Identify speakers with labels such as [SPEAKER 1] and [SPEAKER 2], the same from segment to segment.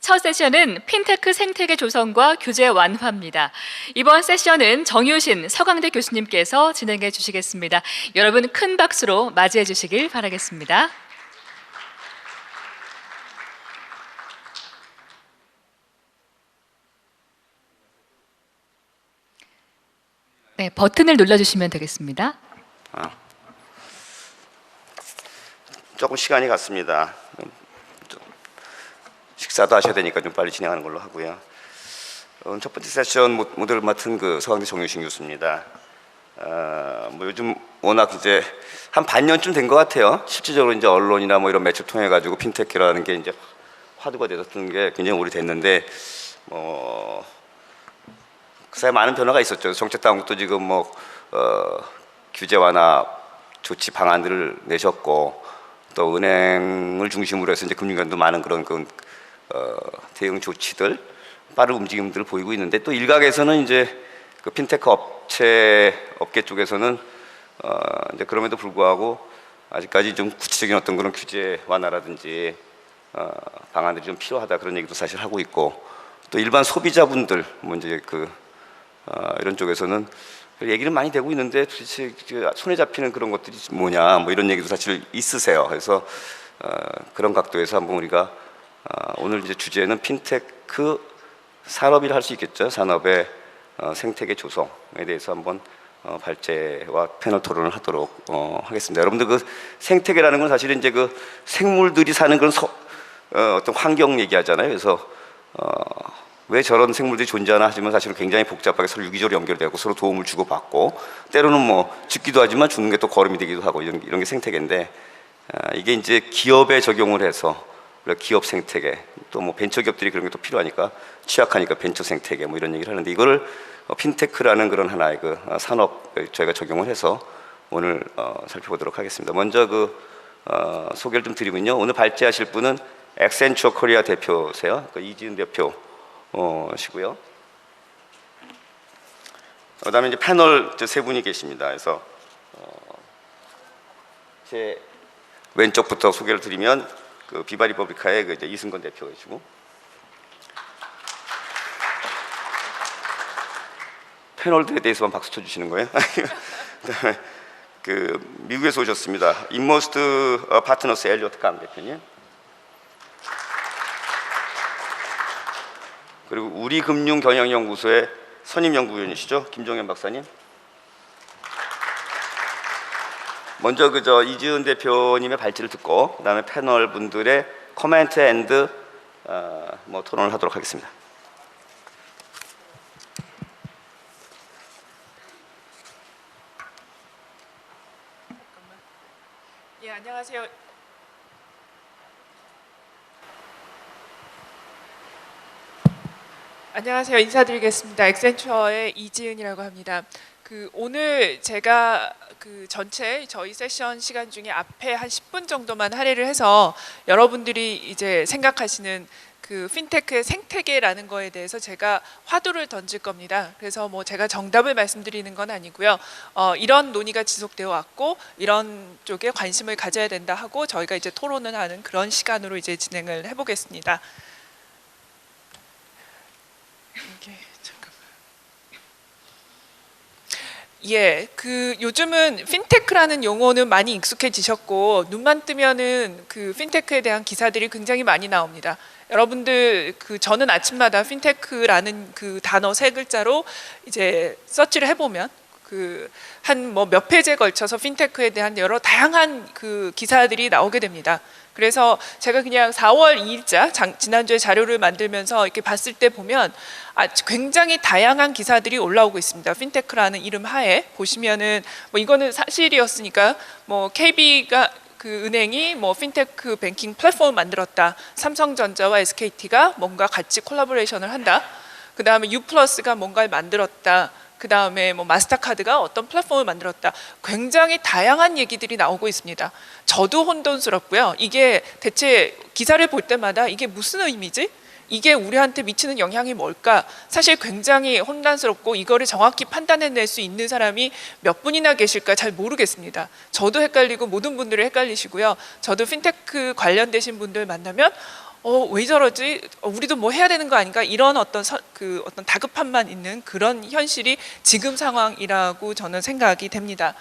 [SPEAKER 1] 첫 세션은 핀테크 생태계 조성과 규제 완화입니다. 이번 세션은 정유신 서강대 교수님께서 진행해 주시겠습니다. 여러분 큰 박수로 맞이해 주시길 바라겠습니다. 네, 버튼을 눌러주시면 되겠습니다.
[SPEAKER 2] 조금 시간이 갔습니다. 식사도 하셔야 되니까 좀 빨리 진행하는 걸로 하고요. 첫 번째 세션 모델을 맡은 서강대 정유신 교수입니다. 요즘 워낙 이제 한 반년쯤 된 것 같아요. 실질적으로 이제 언론이나 이런 매체 통해 가지고 핀테크라는 게 이제 화두가 되었던 게 굉장히 오래됐는데 그 사이에 많은 변화가 있었죠. 정책 당국도 지금 규제 완화 조치 방안들을 내셨고, 또 은행을 중심으로 해서 이제 금융기관도 많은 그런 대응 조치들, 빠른 움직임들을 보이고 있는데, 또 일각에서는 이제 핀테크 업계 쪽에서는 이제 그럼에도 불구하고 아직까지 좀 구체적인 어떤 그런 규제 완화라든지 방안들이 좀 필요하다, 그런 얘기도 사실 하고 있고, 또 일반 소비자분들 이제 이런 쪽에서는 얘기는 많이 되고 있는데 도대체 손에 잡히는 그런 것들이 뭐냐, 이런 얘기도 사실 있으세요. 그래서 그런 각도에서 한번 우리가 오늘 이제 주제는 핀테크 산업이라 할 수 있겠죠. 산업의 생태계 조성에 대해서 한번 발제와 패널 토론을 하도록 하겠습니다. 여러분들 생태계라는 건 사실은 이제 생물들이 사는 그런 어떤 환경 얘기하잖아요. 그래서 왜 저런 생물들이 존재하나 하지만 사실은 굉장히 복잡하게 서로 유기적으로 연결되고 서로 도움을 주고받고, 때로는 죽기도 하지만 죽는 게 또 거름이 되기도 하고, 이런 게 생태계인데, 이게 이제 기업에 적용을 해서 기업 생태계, 또 벤처기업들이 그런 게 또 필요하니까 취약하니까 벤처 생태계 이런 얘기를 하는데, 이거를 핀테크라는 그런 하나의 산업에 저희가 적용을 해서 오늘 살펴보도록 하겠습니다. 먼저 소개를 좀 드리면요, 오늘 발제하실 분은 액센처 코리아 대표세요. 이지은 대표 시고요. 그다음에 이제 패널 세 분이 계십니다. 그래서 제 왼쪽부터 소개를 드리면 비바리퍼블리카의 이제 이승건 대표이시고, 패널들에 대해서만 박수 쳐주시는 거예요. 그다음에 미국에서 오셨습니다. 인머스트 파트너스 엘리어트 강 대표님, 그리고 우리금융경영연구소의 선임연구위원이시죠, 김종현 박사님. 먼저 이지은 대표님의 발제를 듣고 그다음에 패널 분들의 코멘트 앤드 토론을 하도록 하겠습니다.
[SPEAKER 3] 예, 안녕하세요. 안녕하세요. 인사드리겠습니다. 액센처의 이지은이라고 합니다. 오늘 제가 전체 저희 세션 시간 중에 앞에 한 10분 정도만 할애를 해서 여러분들이 이제 생각하시는 핀테크의 생태계라는 거에 대해서 제가 화두를 던질 겁니다. 그래서 제가 정답을 말씀드리는 건 아니고요. 이런 논의가 지속되어 왔고 이런 쪽에 관심을 가져야 된다 하고 저희가 이제 토론을 하는 그런 시간으로 이제 진행을 해보겠습니다. 예, 요즘은 핀테크라는 용어는 많이 익숙해지셨고 눈만 뜨면은 핀테크에 대한 기사들이 굉장히 많이 나옵니다. 여러분들 저는 아침마다 핀테크라는 단어 세 글자로 이제 서치를 해보면 한 몇 페이지에 걸쳐서 핀테크에 대한 여러 다양한 기사들이 나오게 됩니다. 그래서 제가 그냥 4월 2일자 지난주에 자료를 만들면서 이렇게 봤을 때 보면 굉장히 다양한 기사들이 올라오고 있습니다. 핀테크라는 이름 하에 보시면은 이거는 사실이었으니까 KB가 은행이 핀테크 뱅킹 플랫폼을 만들었다. 삼성전자와 SKT가 뭔가 같이 콜라보레이션을 한다. 그 다음에 U+가 뭔가를 만들었다. 그 다음에 마스터카드가 어떤 플랫폼을 만들었다. 굉장히 다양한 얘기들이 나오고 있습니다. 저도 혼돈스럽고요. 이게 대체 기사를 볼 때마다 이게 무슨 의미지? 이게 우리한테 미치는 영향이 뭘까? 사실 굉장히 혼란스럽고 이거를 정확히 판단해낼 수 있는 사람이 몇 분이나 계실까 잘 모르겠습니다. 저도 헷갈리고 모든 분들이 헷갈리시고요. 저도 핀테크 관련되신 분들 만나면 왜 저러지? 우리도 뭐 해야 되는 거 아닌가? 이런 어떤 어떤 다급함만 있는 그런 현실이 지금 상황이라고 저는 생각이 됩니다.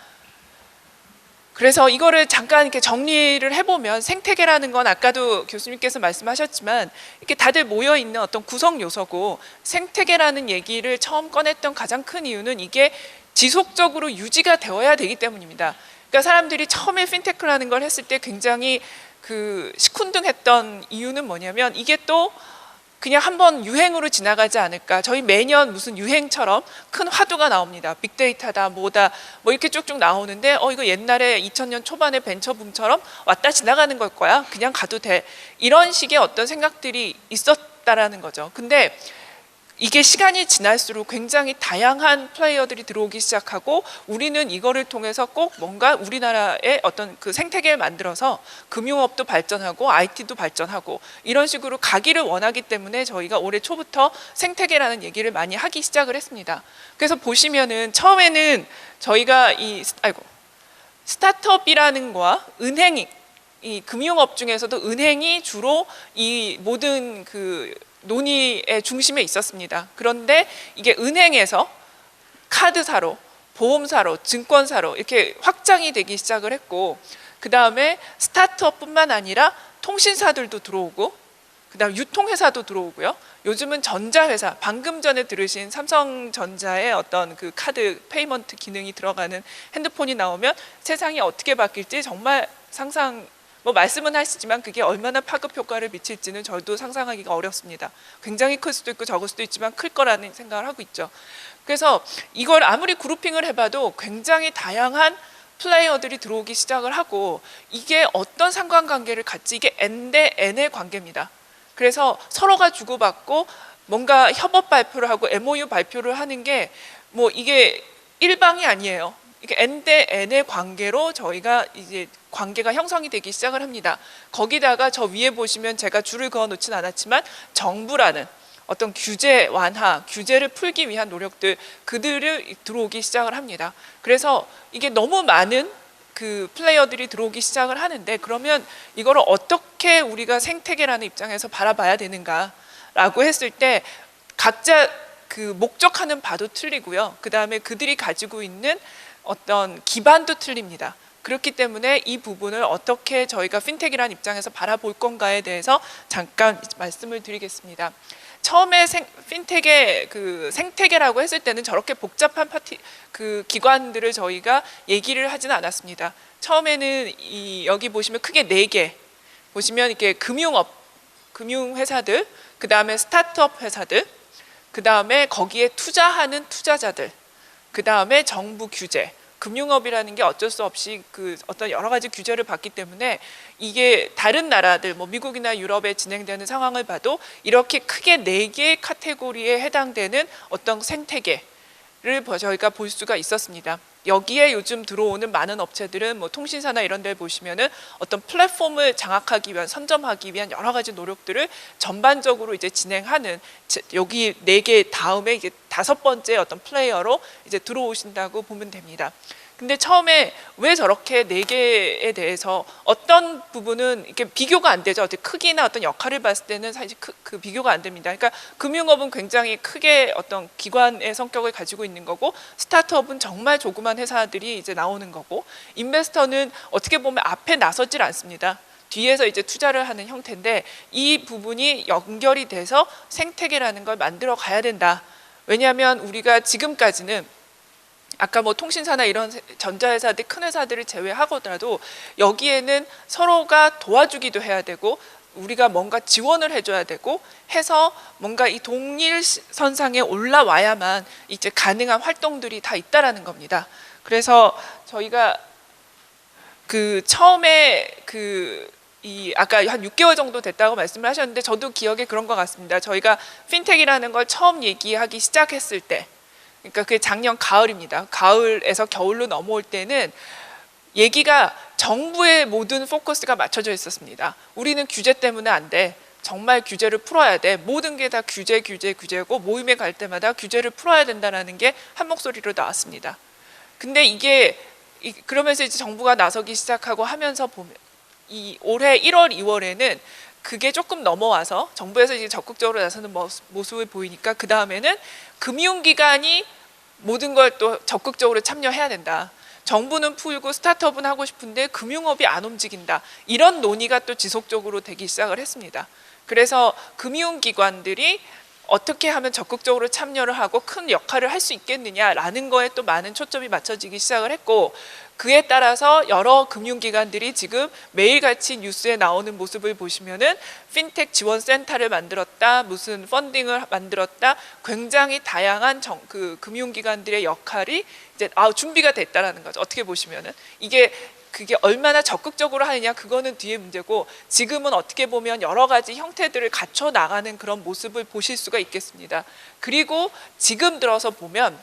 [SPEAKER 3] 그래서 이거를 잠깐 이렇게 정리를 해보면 생태계라는 건 아까도 교수님께서 말씀하셨지만 이렇게 다들 모여 있는 어떤 구성 요소고, 생태계라는 얘기를 처음 꺼냈던 가장 큰 이유는 이게 지속적으로 유지가 되어야 되기 때문입니다. 그러니까 사람들이 처음에 핀테크라는 걸 했을 때 굉장히 시큰둥했던 이유는 뭐냐면 이게 또 그냥 한번 유행으로 지나가지 않을까. 저희 매년 무슨 유행처럼 큰 화두가 나옵니다. 빅데이터다 뭐다 뭐 이렇게 쭉쭉 나오는데 이거 옛날에 2000년 초반에 벤처붐처럼 왔다 지나가는 걸 거야. 그냥 가도 돼. 이런 식의 어떤 생각들이 있었다라는 거죠. 근데 이게 시간이 지날수록 굉장히 다양한 플레이어들이 들어오기 시작하고, 우리는 이거를 통해서 꼭 뭔가 우리나라의 어떤 그 생태계를 만들어서 금융업도 발전하고 IT도 발전하고 이런 식으로 가기를 원하기 때문에 저희가 올해 초부터 생태계라는 얘기를 많이 하기 시작을 했습니다. 그래서 보시면은 처음에는 저희가 스타트업이라는 거와 은행이, 이 금융업 중에서도 은행이 주로 이 모든 논의의 중심에 있었습니다. 그런데 이게 은행에서 카드사로, 보험사로, 증권사로 이렇게 확장이 되기 시작을 했고, 그 다음에 스타트업뿐만 아니라 통신사들도 들어오고, 그 다음 유통회사도 들어오고요. 요즘은 전자회사, 방금 전에 들으신 삼성전자의 어떤 그 카드 페이먼트 기능이 들어가는 핸드폰이 나오면 세상이 어떻게 바뀔지 정말 말씀은 하시지만 그게 얼마나 파급 효과를 미칠지는 저도 상상하기가 어렵습니다. 굉장히 클 수도 있고 적을 수도 있지만 클 거라는 생각을 하고 있죠. 그래서 이걸 아무리 그룹핑을 해봐도 굉장히 다양한 플레이어들이 들어오기 시작을 하고, 이게 어떤 상관관계를 갖지, 이게 N 대 N의 관계입니다. 그래서 서로가 주고받고 뭔가 협업 발표를 하고 MOU 발표를 하는 게 이게 일방이 아니에요. 이게 N 대 N의 관계로 저희가 이제 관계가 형성이 되기 시작을 합니다. 거기다가 저 위에 보시면 제가 줄을 그어 놓진 않았지만 정부라는 어떤 규제 완화, 규제를 풀기 위한 노력들, 그들을 들어오기 시작을 합니다. 그래서 이게 너무 많은 플레이어들이 들어오기 시작을 하는데, 그러면 이거를 어떻게 우리가 생태계라는 입장에서 바라봐야 되는가라고 했을 때 각자 목적하는 바도 틀리고요. 그 다음에 그들이 가지고 있는 어떤 기반도 틀립니다. 그렇기 때문에 이 부분을 어떻게 저희가 핀텍이라는 입장에서 바라볼 건가에 대해서 잠깐 말씀을 드리겠습니다. 처음에 핀텍의 생태계라고 했을 때는 저렇게 복잡한 기관들을 저희가 얘기를 하지는 않았습니다. 처음에는 여기 보시면 크게 4개 보시면 이렇게 금융회사들, 그 다음에 스타트업 회사들, 그 다음에 거기에 투자하는 투자자들, 그 다음에 정부 규제, 금융업이라는 게 어쩔 수 없이 어떤 여러 가지 규제를 받기 때문에 이게 다른 나라들, 미국이나 유럽에 진행되는 상황을 봐도 이렇게 크게 4개의 카테고리에 해당되는 어떤 생태계를 저희가 볼 수가 있었습니다. 여기에 요즘 들어오는 많은 업체들은 통신사나 이런 데 보시면은 어떤 플랫폼을 장악하기 위한, 선점하기 위한 여러 가지 노력들을 전반적으로 이제 진행하는, 여기 4개 다음에 이제 5번째 어떤 플레이어로 이제 들어오신다고 보면 됩니다. 근데 처음에 왜 저렇게 4개에 대해서 어떤 부분은 이렇게 비교가 안 되죠. 어떤 크기나 어떤 역할을 봤을 때는 사실 그 비교가 안 됩니다. 그러니까 금융업은 굉장히 크게 어떤 기관의 성격을 가지고 있는 거고, 스타트업은 정말 조그만 회사들이 이제 나오는 거고, 인베스터는 어떻게 보면 앞에 나서질 않습니다. 뒤에서 이제 투자를 하는 형태인데, 이 부분이 연결이 돼서 생태계라는 걸 만들어 가야 된다. 왜냐하면 우리가 지금까지는 아까 통신사나 이런 전자회사들, 큰 회사들을 제외하고라도 여기에는 서로가 도와주기도 해야 되고 우리가 뭔가 지원을 해줘야 되고 해서 뭔가 이 동일선상에 올라와야만 이제 가능한 활동들이 다 있다라는 겁니다. 그래서 저희가 처음에 아까 한 6개월 정도 됐다고 말씀을 하셨는데, 저도 기억에 그런 것 같습니다. 저희가 핀텍이라는 걸 처음 얘기하기 시작했을 때, 그러니까 그게 작년 가을입니다. 가을에서 겨울로 넘어올 때는 얘기가 정부의 모든 포커스가 맞춰져 있었습니다. 우리는 규제 때문에 안 돼. 정말 규제를 풀어야 돼. 모든 게 다 규제고 모임에 갈 때마다 규제를 풀어야 된다는 게 한 목소리로 나왔습니다. 근데 이게 그러면서 이제 정부가 나서기 시작하고 하면서 보면 올해 1월, 2월에는 그게 조금 넘어와서 정부에서 이제 적극적으로 나서는 모습을 보이니까 그 다음에는 금융기관이 모든 걸 또 적극적으로 참여해야 된다. 정부는 풀고 스타트업은 하고 싶은데 금융업이 안 움직인다. 이런 논의가 또 지속적으로 되기 시작을 했습니다. 그래서 금융기관들이 어떻게 하면 적극적으로 참여를 하고 큰 역할을 할 수 있겠느냐라는 거에 또 많은 초점이 맞춰지기 시작을 했고, 그에 따라서 여러 금융기관들이 지금 매일같이 뉴스에 나오는 모습을 보시면은 핀텍 지원센터를 만들었다, 무슨 펀딩을 만들었다, 굉장히 다양한 그 금융기관들의 역할이 이제 준비가 됐다라는 거죠. 어떻게 보시면은 그게 얼마나 적극적으로 하느냐 그거는 뒤의 문제고, 지금은 어떻게 보면 여러 가지 형태들을 갖춰 나가는 그런 모습을 보실 수가 있겠습니다. 그리고 지금 들어서 보면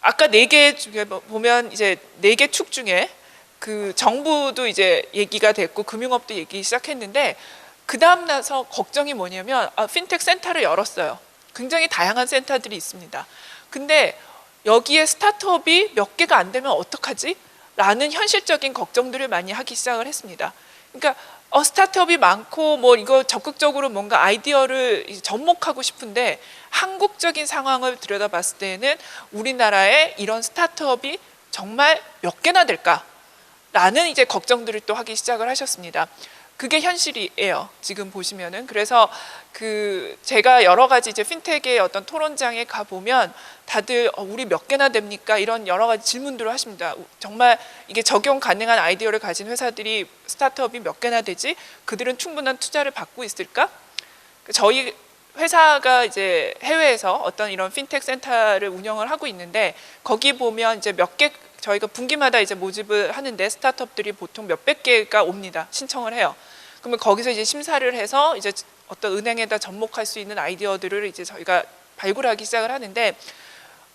[SPEAKER 3] 아까 4개 중에 보면 이제 4개 축 중에 그 정부도 이제 얘기가 됐고 금융업도 얘기 시작했는데, 그 다음 나서 걱정이 뭐냐면 핀텍 센터를 열었어요. 굉장히 다양한 센터들이 있습니다. 근데 여기에 스타트업이 몇 개가 안 되면 어떡하지? 라는 현실적인 걱정들을 많이 하기 시작을 했습니다. 그러니까 스타트업이 많고 뭐 이거 적극적으로 뭔가 아이디어를 접목하고 싶은데, 한국적인 상황을 들여다봤을 때는 우리나라에 이런 스타트업이 정말 몇 개나 될까라는 이제 걱정들을 또 하기 시작을 하셨습니다. 그게 현실이에요. 지금 보시면은. 그래서 제가 여러 가지 이제 핀텍의 어떤 토론장에 가 보면 다들 우리 몇 개나 됩니까? 이런 여러 가지 질문들을 하십니다. 정말 이게 적용 가능한 아이디어를 가진 회사들이 스타트업이 몇 개나 되지? 그들은 충분한 투자를 받고 있을까? 저희 회사가 이제 해외에서 어떤 이런 핀텍 센터를 운영을 하고 있는데, 거기 보면 이제 몇 개 저희가 분기마다 이제 모집을 하는데 스타트업들이 보통 몇백 개가 옵니다. 신청을 해요. 그러면 거기서 이제 심사를 해서 이제 어떤 은행에다 접목할 수 있는 아이디어들을 이제 저희가 발굴하기 시작을 하는데,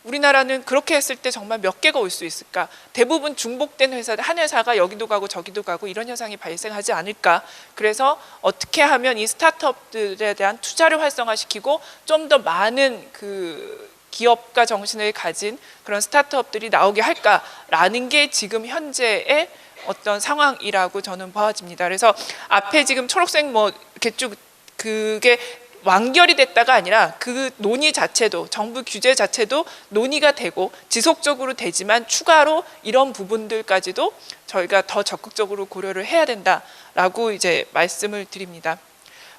[SPEAKER 3] 우리나라는 그렇게 했을 때 정말 몇 개가 올 수 있을까? 대부분 중복된 한 회사가 여기도 가고 저기도 가고 이런 현상이 발생하지 않을까? 그래서 어떻게 하면 이 스타트업들에 대한 투자를 활성화시키고 좀 더 많은 그 기업가 정신을 가진 그런 스타트업들이 나오게 할까라는 게 지금 현재의 어떤 상황이라고 저는 봐집니다. 그래서 앞에 지금 초록색 뭐 이렇게 쭉 그게 완결이 됐다가 아니라 그 논의 자체도, 정부 규제 자체도 논의가 되고 지속적으로 되지만 추가로 이런 부분들까지도 저희가 더 적극적으로 고려를 해야 된다라고 이제 말씀을 드립니다.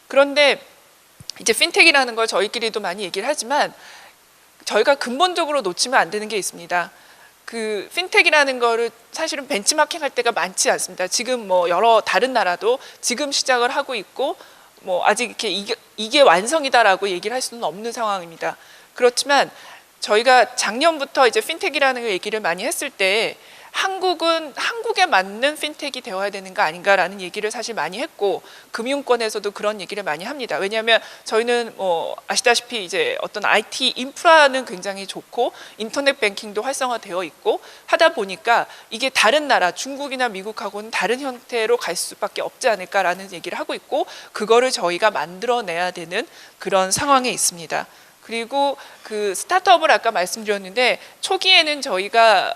[SPEAKER 3] 그런데 이제 핀텍이라는 걸 저희끼리도 많이 얘기를 하지만 저희가 근본적으로 놓치면 안 되는 게 있습니다. 그 핀텍이라는 거를 사실은 벤치마킹 할 때가 많지 않습니다. 지금 뭐 여러 다른 나라도 지금 시작을 하고 있고 뭐 아직 이렇게 이게 완성이다라고 얘기를 할 수는 없는 상황입니다. 그렇지만 저희가 작년부터 이제 핀텍이라는 얘기를 많이 했을 때 한국은 한국에 맞는 핀텍이 되어야 되는 거 아닌가라는 얘기를 사실 많이 했고, 금융권에서도 그런 얘기를 많이 합니다. 왜냐하면 저희는 뭐 아시다시피 이제 어떤 IT 인프라는 굉장히 좋고 인터넷 뱅킹도 활성화되어 있고 하다 보니까 이게 다른 나라 중국이나 미국하고는 다른 형태로 갈 수밖에 없지 않을까라는 얘기를 하고 있고, 그거를 저희가 만들어내야 되는 그런 상황에 있습니다. 그리고 그 스타트업을 아까 말씀드렸는데, 초기에는 저희가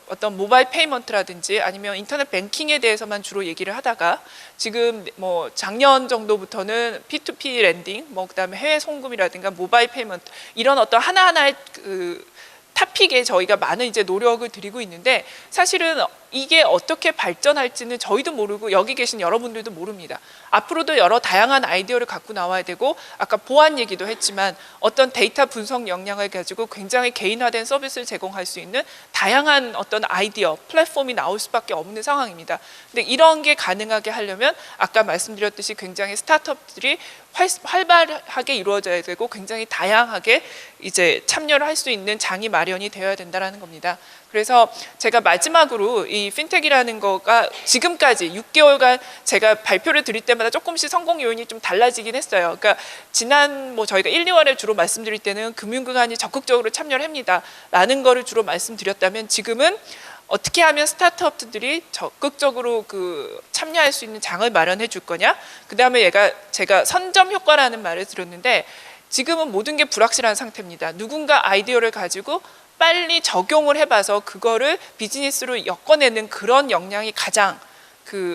[SPEAKER 3] 어떤 모바일 페이먼트라든지 아니면 인터넷 뱅킹에 대해서만 주로 얘기를 하다가 지금 뭐 작년 정도부터는 P2P 랜딩, 뭐 그다음에 해외 송금이라든가 모바일 페이먼트 이런 어떤 하나하나의 그 타픽에 저희가 많은 이제 노력을 들이고 있는데, 사실은 이게 어떻게 발전할지는 저희도 모르고 여기 계신 여러분들도 모릅니다. 앞으로도 여러 다양한 아이디어를 갖고 나와야 되고, 아까 보안 얘기도 했지만 어떤 데이터 분석 역량을 가지고 굉장히 개인화된 서비스를 제공할 수 있는 다양한 어떤 아이디어, 플랫폼이 나올 수밖에 없는 상황입니다. 근데 이런 게 가능하게 하려면 아까 말씀드렸듯이 굉장히 스타트업들이 활발하게 이루어져야 되고 굉장히 다양하게 이제 참여를 할 수 있는 장이 마련이 되어야 된다는 겁니다. 그래서 제가 마지막으로 이 핀텍이라는 거가 지금까지 6개월간 제가 발표를 드릴 때마다 조금씩 성공 요인이 좀 달라지긴 했어요. 그러니까 지난 뭐 저희가 1, 2월에 주로 말씀드릴 때는 금융기관이 적극적으로 참여를 합니다 라는 거를 주로 말씀드렸다면, 지금은 어떻게 하면 스타트업들이 적극적으로 참여할 수 있는 장을 마련해 줄 거냐, 그 다음에 제가 선점 효과라는 말을 들었는데, 지금은 모든 게 불확실한 상태입니다. 누군가 아이디어를 가지고 빨리 적용을 해봐서 그거를 비즈니스로 엮어내는 그런 역량이 가장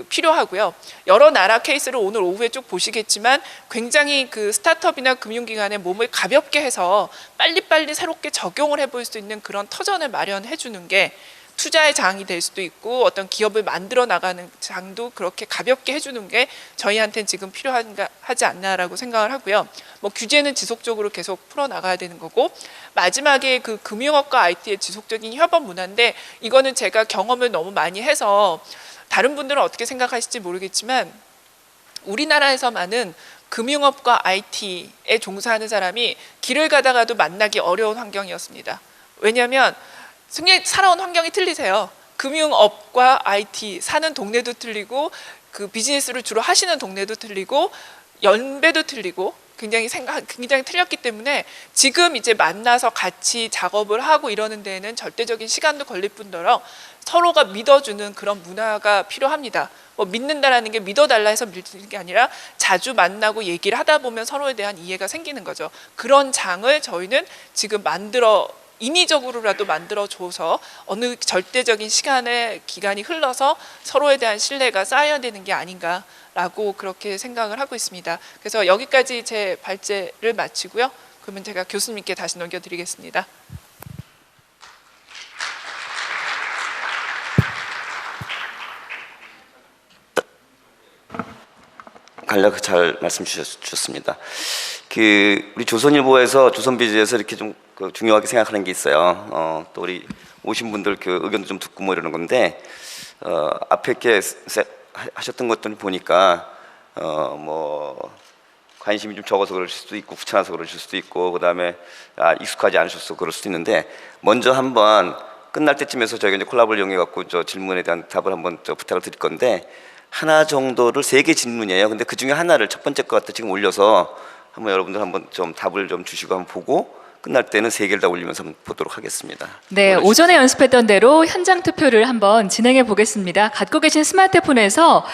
[SPEAKER 3] 필요하고요. 여러 나라 케이스를 오늘 오후에 쭉 보시겠지만 굉장히 스타트업이나 금융기관의 몸을 가볍게 해서 빨리빨리 새롭게 적용을 해볼 수 있는 그런 터전을 마련해 주는 게 투자의 장이 될 수도 있고 어떤 기업을 만들어 나가는 장도 그렇게 가볍게 해주는 게 저희한테는 지금 필요하지 않나라고 생각을 하고요. 뭐 규제는 지속적으로 계속 풀어 나가야 되는 거고 마지막에 금융업과 IT의 지속적인 협업 문화인데 이거는 제가 경험을 너무 많이 해서 다른 분들은 어떻게 생각하실지 모르겠지만 우리나라에서만은 금융업과 IT에 종사하는 사람이 길을 가다가도 만나기 어려운 환경이었습니다. 왜냐하면 살아온 환경이 틀리세요. 금융업과 IT 사는 동네도 틀리고 비즈니스를 주로 하시는 동네도 틀리고 연배도 틀리고 굉장히 틀렸기 때문에 지금 이제 만나서 같이 작업을 하고 이러는 데에는 절대적인 시간도 걸릴 뿐더러 서로가 믿어주는 그런 문화가 필요합니다. 뭐 믿는다라는 게 믿어달라 해서 믿는 게 아니라 자주 만나고 얘기를 하다 보면 서로에 대한 이해가 생기는 거죠. 그런 장을 저희는 지금 인위적으로라도 만들어줘서 어느 절대적인 기간이 흘러서 서로에 대한 신뢰가 쌓여야 되는 게 아닌가라고 그렇게 생각을 하고 있습니다. 그래서 여기까지 제 발제를 마치고요. 그러면 제가 교수님께 다시 넘겨드리겠습니다.
[SPEAKER 2] 간략히 잘 말씀 주셨습니다. 우리 조선일보에서 조선비즈에서 이렇게 좀 중요하게 생각하는 게 있어요. 또 우리 오신 분들 의견도 좀 듣고 뭐 이러는 건데 앞에 이렇게 하셨던 것들 보니까 뭐 관심이 좀 적어서 그럴 수도 있고 귀찮아서 그럴 수도 있고 그다음에 익숙하지 않으셔서 그럴 수도 있는데 먼저 한번 끝날 때쯤에서 저희가 이제 콜라보를 이용해 갖고 저 질문에 대한 답을 한번 부탁을 드릴 건데 하나 정도를 3개 질문이에요. 근데 그 중에 하나를 첫 번째 것 같아 지금 올려서 한번 여러분들 한번 좀 답을 좀 주시고 한번 보고 끝날 때는 3개를 다 올리면서 한번 보도록 하겠습니다.
[SPEAKER 1] 네, 오전에 연습했던 대로 현장 투표를 한번 진행해 보겠습니다. 갖고 계신 스마트폰에서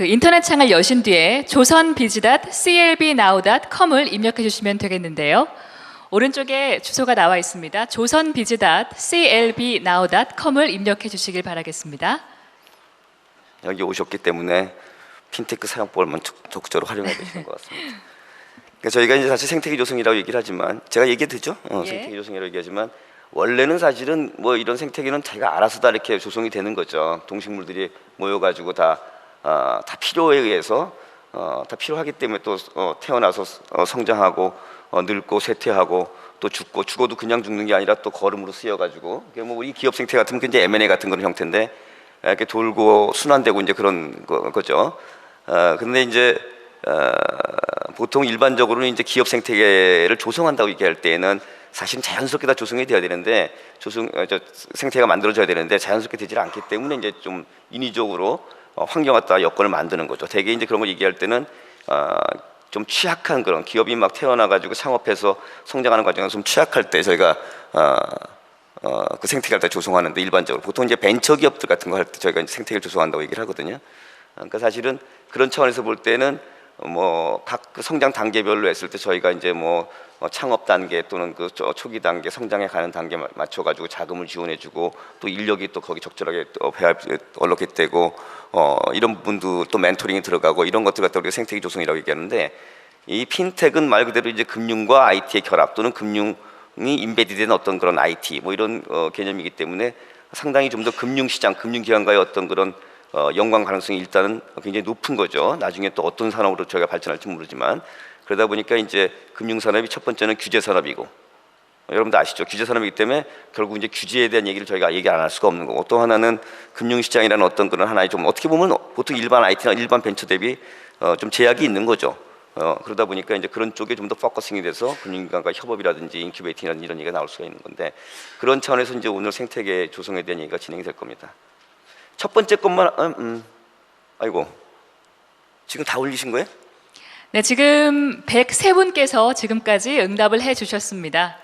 [SPEAKER 1] 인터넷 창을 여신 뒤에 joseonbiz.clbnow.com을 입력해 주시면 되겠는데요. 오른쪽에 주소가 나와 있습니다. joseonbiz.clbnow.com을 입력해 주시길 바라겠습니다.
[SPEAKER 2] 여기 오셨기 때문에 핀테크 사용법을 적극적으로 활용해야 되시는 것 같습니다. 그러니까 저희가 이제 사실 생태계 조성이라고 얘기를 하지만 제가 얘기해도 되죠?
[SPEAKER 1] 예.
[SPEAKER 2] 생태계 조성이라고 얘기하지만 원래는 사실은 뭐 이런 생태계는 자기가 알아서 다 이렇게 조성이 되는 거죠. 동식물들이 모여가지고 다 필요에 의해서 다 필요하기 때문에 또 태어나서 성장하고 늙고 쇠퇴하고 또 죽어도 그냥 죽는 게 아니라 또 거름으로 쓰여가지고 뭐 우리 기업 생태 같으면 굉장히 M&A 같은 그런 형태인데 이렇게 돌고 순환되고 이제 그런 거죠. 근데 이제 보통 일반적으로는 이제 기업 생태계를 조성한다고 얘기할 때에는 사실은 자연스럽게 다 조성이 돼야 되는데 생태가 만들어져야 되는데 자연스럽게 되질 않기 때문에 이제 좀 인위적으로 환경을 갖다 여건을 만드는 거죠. 대개 이제 그런 걸 얘기할 때는 좀 취약한 그런 기업이 막 태어나가지고 창업해서 성장하는 과정에서 좀 취약할 때 저희가 그 생태계를 다 조성하는데 일반적으로 보통 이제 벤처 기업들 같은 거 할 때 저희가 이제 생태계를 조성한다고 얘기를 하거든요. 그러니까 사실은 그런 차원에서 볼 때는 뭐 각 성장 단계별로 했을 때 저희가 이제 뭐 창업 단계 또는 초기 단계 성장해 가는 단계 맞춰 가지고 자금을 지원해주고 또 인력이 또 거기 적절하게 또 얼로케이트되고 이런 부분도 또 멘토링이 들어가고 이런 것들 갖다 우리가 생태계 조성이라고 얘기하는데 이 핀텍은 말 그대로 이제 금융과 IT의 결합 또는 금융이 인베디된 어떤 그런 IT 뭐 이런 개념이기 때문에 상당히 좀 더 금융시장, 금융기관과의 어떤 그런 연관 가능성이 일단은 굉장히 높은 거죠. 나중에 또 어떤 산업으로 저희가 발전할지 모르지만 그러다 보니까 이제 금융산업이 첫 번째는 규제산업이고 여러분도 아시죠? 규제산업이기 때문에 결국 이제 규제에 대한 얘기를 저희가 얘기 안 할 수가 없는 거고 또 하나는 금융시장이라는 어떤 그런 하나의 좀 어떻게 보면 보통 일반 IT나 일반 벤처 대비 좀 제약이 있는 거죠. 그러다 보니까 이제 그런 쪽에 좀 더 포커싱이 돼서 금융기관과 협업이라든지 인큐베이팅이라든지 이런 얘기가 나올 수가 있는 건데 그런 차원에서 이제 오늘 생태계 조성에 대한 얘기가 진행이 될 겁니다. 첫 번째 것만 아이고 지금 다 올리신 거예요?
[SPEAKER 1] 네, 지금 103분께서 지금까지 응답을 해주셨습니다.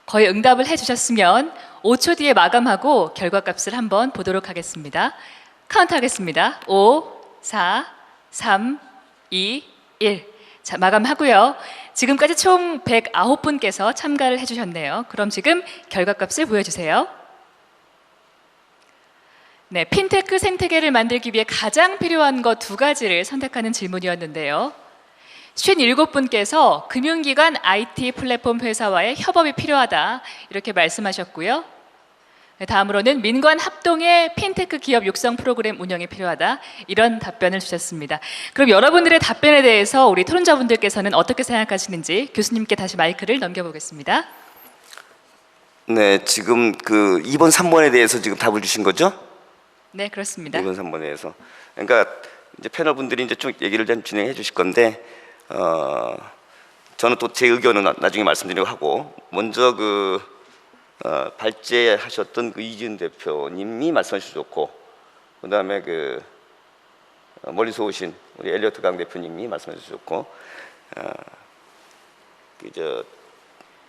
[SPEAKER 1] 거의 응답을 해주셨으면 5초 뒤에 마감하고 결과값을 한번 보도록 하겠습니다. 카운트하겠습니다. 5, 4, 3, 2, 1. 자, 마감하고요. 지금까지 총 109분께서 참가를 해주셨네요. 그럼 지금 결과값을 보여주세요. 네, 핀테크 생태계를 만들기 위해 가장 필요한 것 두 가지를 선택하는 질문이었는데요. 57분께서 금융기관 IT 플랫폼 회사와의 협업이 필요하다 이렇게 말씀하셨고요. 네, 다음으로는 민관 합동의 핀테크 기업 육성 프로그램 운영이 필요하다 이런 답변을 주셨습니다. 그럼 여러분들의 답변에 대해서 우리 토론자분들께서는 어떻게 생각하시는지 교수님께 다시 마이크를 넘겨보겠습니다.
[SPEAKER 2] 네, 지금 그 2번, 3번에 대해서 지금 답을 주신 거죠?
[SPEAKER 1] 네, 그렇습니다.
[SPEAKER 2] 2번, 3번에 대해서. 그러니까 이제 패널 분들이 이제 좀 얘기를 좀 진행해 주실 건데, 저는 또 제 의견은 나중에 말씀드리려고 하고, 먼저 발제하셨던 그 이지은 대표님이 말씀해 주셨고, 그다음에 멀리서 오신 우리 엘리어트 강 대표님이 말씀해 주셨고,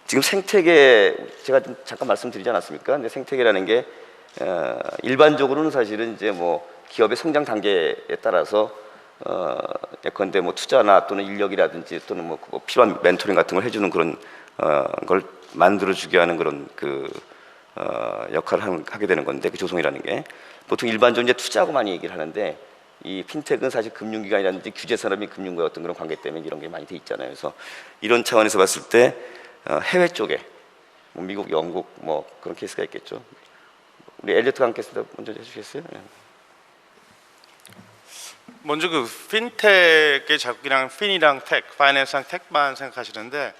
[SPEAKER 2] 지금 생태계 제가 좀 잠깐 말씀드리지 않았습니까? 근데 생태계라는 게 일반적으로는 사실은 이제 뭐 기업의 성장 단계에 따라서 예컨대 뭐 투자나 또는 인력이라든지 또는 뭐 필요한 멘토링 같은 걸 해주는 그런 걸 만들어주게 하는 그런 역할을 하게 되는 건데 그 조성이라는 게 보통 일반적으로 이제 투자하고 많이 얘기를 하는데 이 핀텍은 사실 금융기관이라든지 규제 산업이 금융과 어떤 그런 관계 때문에 이런 게 많이 돼 있잖아요. 그래서 이런 차원에서 봤을 때 해외 쪽에 뭐 미국, 영국 뭐 그런 케이스가 있겠죠. 우리 엘리어트 강께서 먼저 해주시겠어요? 네.
[SPEAKER 4] 먼저 그 핀텍의 자꾸 그냥 핀이랑 텍, 파이낸스랑 텍만 생각하시는데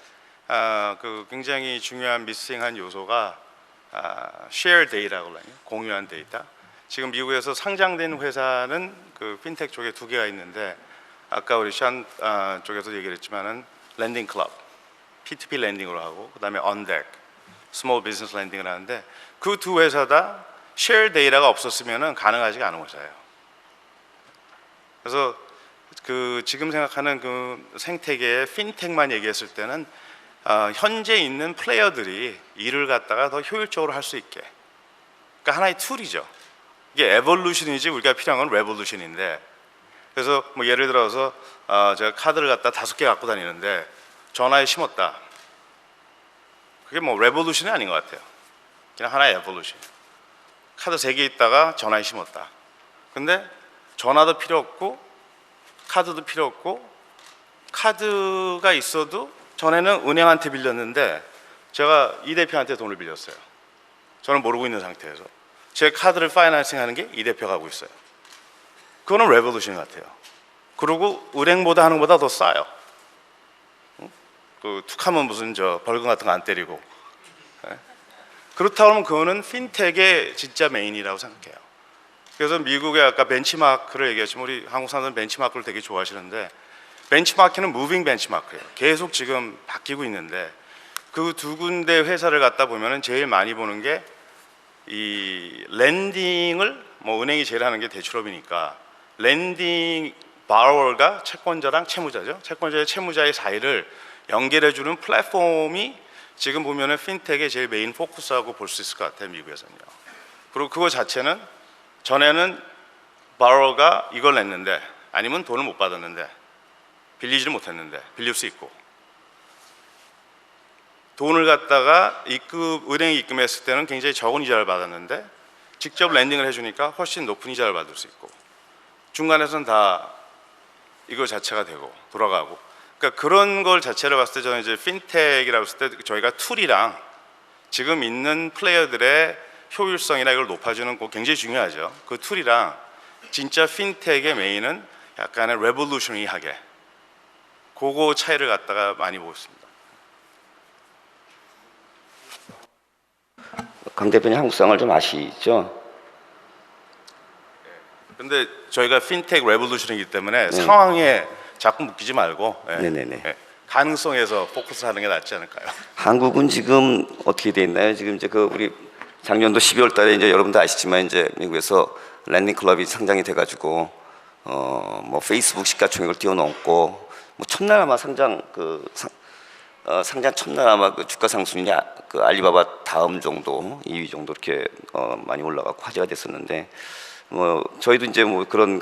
[SPEAKER 4] 그 굉장히 중요한 미싱한 요소가 share data라고 하거든요. 공유한 데이터. 지금 미국에서 상장된 회사는 그 핀텍 쪽에 두 개가 있는데 아까 우리 샨 쪽에서 얘기를 했지만은 랜딩 클럽, P2P 랜딩으로 하고 그다음에 언덱, 스몰 비즈니스 랜딩을 하는데 그 두 회사 다 share 데이터가 없었으면은 가능하지가 않은 회사예요. 그래서 그 지금 생각하는 그 생태계의 핀텍만 얘기했을 때는 현재 있는 플레이어들이 일을 갖다가 더 효율적으로 할 수 있게. 그러니까 하나의 툴이죠. 이게 에볼루션이지 우리가 필요한 건 레볼루션인데. 그래서 뭐 예를 들어서 제가 카드를 갖다 5개 갖고 다니는데 전화에 심었다. 그게 뭐 레볼루션이 아닌 것 같아요. 그냥 하나의 에볼루션. 카드 3개 있다가 전화에 심었다. 근데 전화도 필요 없고 카드도 필요 없고 카드가 있어도 전에는 은행한테 빌렸는데 제가 이 대표한테 돈을 빌렸어요. 저는 모르고 있는 상태에서 제 카드를 파이낸싱 하는 게 이 대표가 하고 있어요. 그거는 레볼루션 같아요. 그리고 은행보다 하는 것보다 더 싸요. 그 툭하면 무슨 벌금 같은 거 안 때리고. 그렇다고 하면 그거는 핀텍의 진짜 메인이라고 생각해요. 그래서 미국의 아까 벤치마크를 얘기했지만 우리 한국 사람들은 벤치마크를 되게 좋아하시는데 벤치마크는 무빙 벤치마크예요. 계속 지금 바뀌고 있는데 그 두 군데 회사를 갖다 보면은 제일 많이 보는 게 이 랜딩을 뭐 은행이 제일 하는 게 대출업이니까 랜딩 바로워가 채권자랑 채무자죠. 채권자의 채무자의 사이를 연결해주는 플랫폼이 지금 보면은 핀텍의 제일 메인 포커스하고 볼 수 있을 것 같아요. 미국에서는요. 그리고 그거 자체는 전에는 바로워가 이걸 냈는데 아니면 돈을 못 받았는데 빌리지를 못했는데 빌릴 수 있고 돈을 갖다가 은행에 입금했을 때는 굉장히 적은 이자를 받았는데 직접 랜딩을 해주니까 훨씬 높은 이자를 받을 수 있고 중간에서는 다 이거 자체가 되고 돌아가고 그러니까 그런 걸 자체를 봤을 때 저는 이제 핀텍이라고 했을 때 저희가 툴이랑 지금 있는 플레이어들의 효율성이나 이걸 높아주는 거 굉장히 중요하죠. 그 툴이랑 진짜 핀텍의 메인은 약간의 레볼루셔너리하게 그거 차이를 갖다가 많이 보고 있습니다.
[SPEAKER 2] 강 대표님 한국 상을 좀 아시죠?
[SPEAKER 4] 근데 저희가 핀텍 레볼루션이기 때문에 상황에 자꾸 묶이지 말고 가능성에서 포커스하는 게 낫지 않을까요?
[SPEAKER 2] 한국은 지금 어떻게 돼 있나요? 지금 이제 우리 작년도 12월달에 이제 여러분도 아시지만 이제 미국에서 랜딩 클럽이 상장이 돼가지고 뭐 페이스북 시가총액을 뛰어넘고 뭐 첫날 아마 상장 상장 첫날 아마 그 주가 상승률이 그 알리바바 다음 정도 2위 정도 이렇게 많이 올라가고 화제가 됐었는데 뭐 저희도 이제 뭐 그런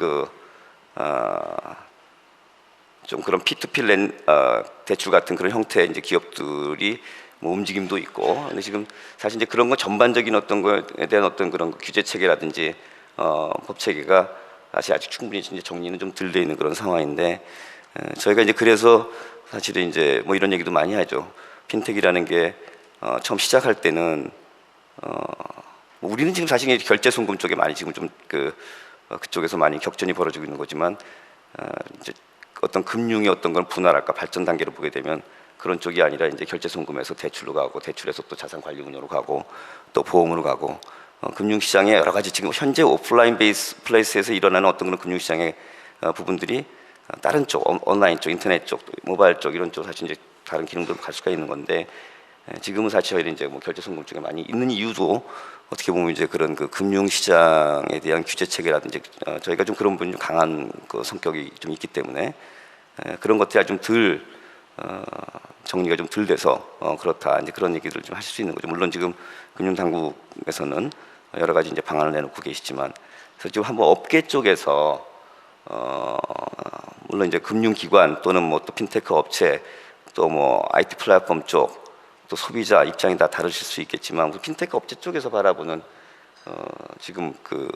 [SPEAKER 2] 좀 그런 P2P 대출 같은 그런 형태의 이제 기업들이 뭐 움직임도 있고 근데 지금 사실 이제 그런 거 전반적인 어떤 거에 대한 어떤 그런 규제 체계라든지 법 체계가 아직 충분히 이제 정리는 좀 덜 돼 있는 그런 상황인데, 저희가 이제 그래서 사실은 이제 뭐 이런 얘기도 많이 하죠. 핀텍이라는 게 처음 시작할 때는 뭐 우리는 지금 사실 결제 송금 쪽에 많이 지금 좀 그쪽에서 많이 격전이 벌어지고 있는 거지만, 이제 어떤 금융의 어떤 건 분할할까 발전 단계로 보게 되면 그런 쪽이 아니라 이제 결제 송금에서 대출로 가고, 대출에서 또 자산 관리 운용으로 가고, 또 보험으로 가고, 금융 시장에 여러 가지 지금 현재 오프라인 베이스 플레이스에서 일어나는 어떤 그런 금융 시장의 부분들이 다른 쪽, 온라인 쪽, 인터넷 쪽, 모바일 쪽 이런 쪽 사실 이제 다른 기능들로 갈 수가 있는 건데, 지금은 사실 저희는 이제 뭐 결제 송금 쪽에 많이 있는 이유도 어떻게 보면 이제 그런 그 금융 시장에 대한 규제 체계라든지 저희가 좀 그런 부분이 좀 강한 그 성격이 좀 있기 때문에 그런 것들이 좀 덜 정리가 좀 덜 돼서 그렇다, 이제 그런 얘기들을 좀 하실 수 있는 거죠. 물론 지금 금융 당국에서는 여러 가지 이제 방안을 내놓고 계시지만, 그래서 지금 한번 업계 쪽에서 물론 이제 금융기관 또는 뭐 또 핀테크 업체 또 뭐 IT 플랫폼 쪽 또 소비자 입장이 다 다르실 수 있겠지만, 핀테크 업체 쪽에서 바라보는 지금 그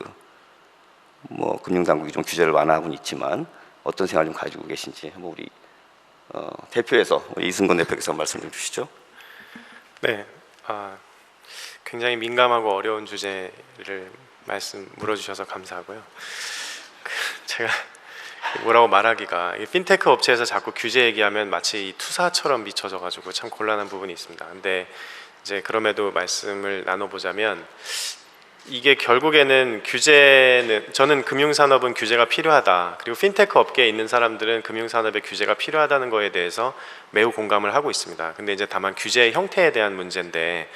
[SPEAKER 2] 뭐 금융 당국이 좀 규제를 완화하고는 있지만 어떤 생각을 좀 가지고 계신지 한번 우리 대표에서 우리 이승건 대표께서 말씀 좀 주시죠.
[SPEAKER 5] 네, 굉장히 민감하고 어려운 주제를 물어주셔서 감사하고요. 제가 뭐라고 말하기가, 핀테크 업체에서 자꾸 규제 얘기하면 마치 투사처럼 비춰져가지고 참 곤란한 부분이 있습니다. 근데 이제 그럼에도 말씀을 나눠보자면, 이게 결국에는 저는 금융산업은 규제가 필요하다, 그리고 핀테크 업계에 있는 사람들은 금융산업의 규제가 필요하다는 거에 대해서 매우 공감을 하고 있습니다. 근데 이제 다만 규제의 형태에 대한 문제인데,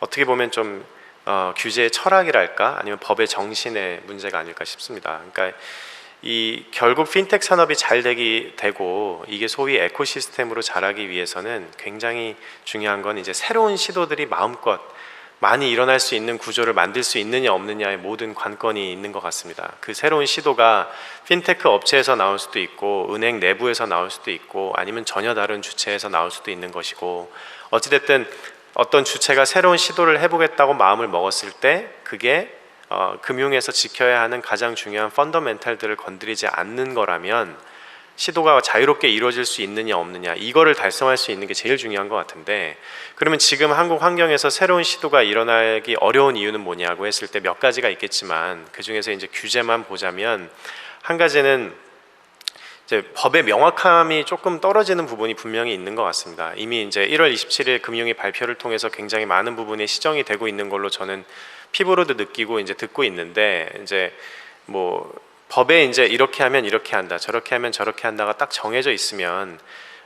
[SPEAKER 5] 어떻게 보면 좀 규제의 철학이랄까 아니면 법의 정신의 문제가 아닐까 싶습니다. 그러니까 이 결국 핀텍 산업이 잘 되고 이게 소위 에코시스템으로 자라기 위해서는 굉장히 중요한 건 이제 새로운 시도들이 마음껏 많이 일어날 수 있는 구조를 만들 수 있느냐 없느냐의 모든 관건이 있는 것 같습니다. 그 새로운 시도가 핀테크 업체에서 나올 수도 있고, 은행 내부에서 나올 수도 있고, 아니면 전혀 다른 주체에서 나올 수도 있는 것이고, 어찌됐든 어떤 주체가 새로운 시도를 해보겠다고 마음을 먹었을 때 그게 금융에서 지켜야 하는 가장 중요한 펀더멘탈들을 건드리지 않는 거라면 시도가 자유롭게 이루어질 수 있느냐 없느냐, 이거를 달성할 수 있는 게 제일 중요한 것 같은데, 그러면 지금 한국 환경에서 새로운 시도가 일어나기 어려운 이유는 뭐냐고 했을 때 몇 가지가 있겠지만, 그 중에서 이제 규제만 보자면 한 가지는 이제 법의 명확함이 조금 떨어지는 부분이 분명히 있는 것 같습니다. 이미 이제 1월 27일 금융위 발표를 통해서 굉장히 많은 부분이 시정이 되고 있는 걸로 저는 피부로도 느끼고 이제 듣고 있는데, 이제 뭐 법에 이제 이렇게 하면 이렇게 한다, 저렇게 하면 저렇게 한다가 딱 정해져 있으면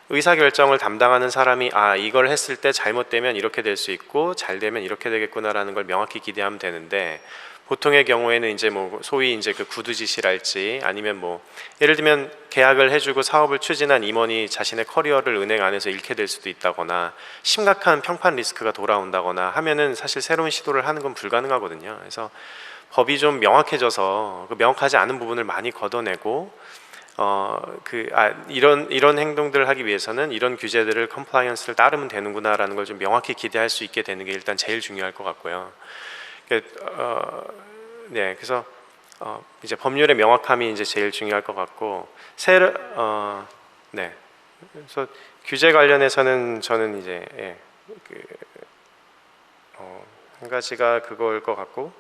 [SPEAKER 5] 의사결정을 담당하는 사람이 이걸 했을 때 잘못되면 이렇게 될 수 있고 잘 되면 이렇게 되겠구나라는 걸 명확히 기대하면 되는데, 보통의 경우에는 이제 뭐 소위 이제 그 구두짓이랄지, 아니면 뭐 예를 들면 계약을 해주고 사업을 추진한 임원이 자신의 커리어를 은행 안에서 잃게 될 수도 있다거나 심각한 평판 리스크가 돌아온다거나 하면은 사실 새로운 시도를 하는 건 불가능하거든요. 그래서 법이 좀 명확해져서 그 명확하지 않은 부분을 많이 걷어내고 이런 행동들을 하기 위해서는 이런 규제들을 컴플라이언스를 따르면 되는구나라는 걸 좀 명확히 기대할 수 있게 되는 게 일단 제일 중요할 것 같고요. 네, 그래서 이제 법률의 명확함이 이제 제일 중요할 것 같고, 네, 그래서 규제 관련해서는 저는 이제 한 가지가 그거일 것 같고,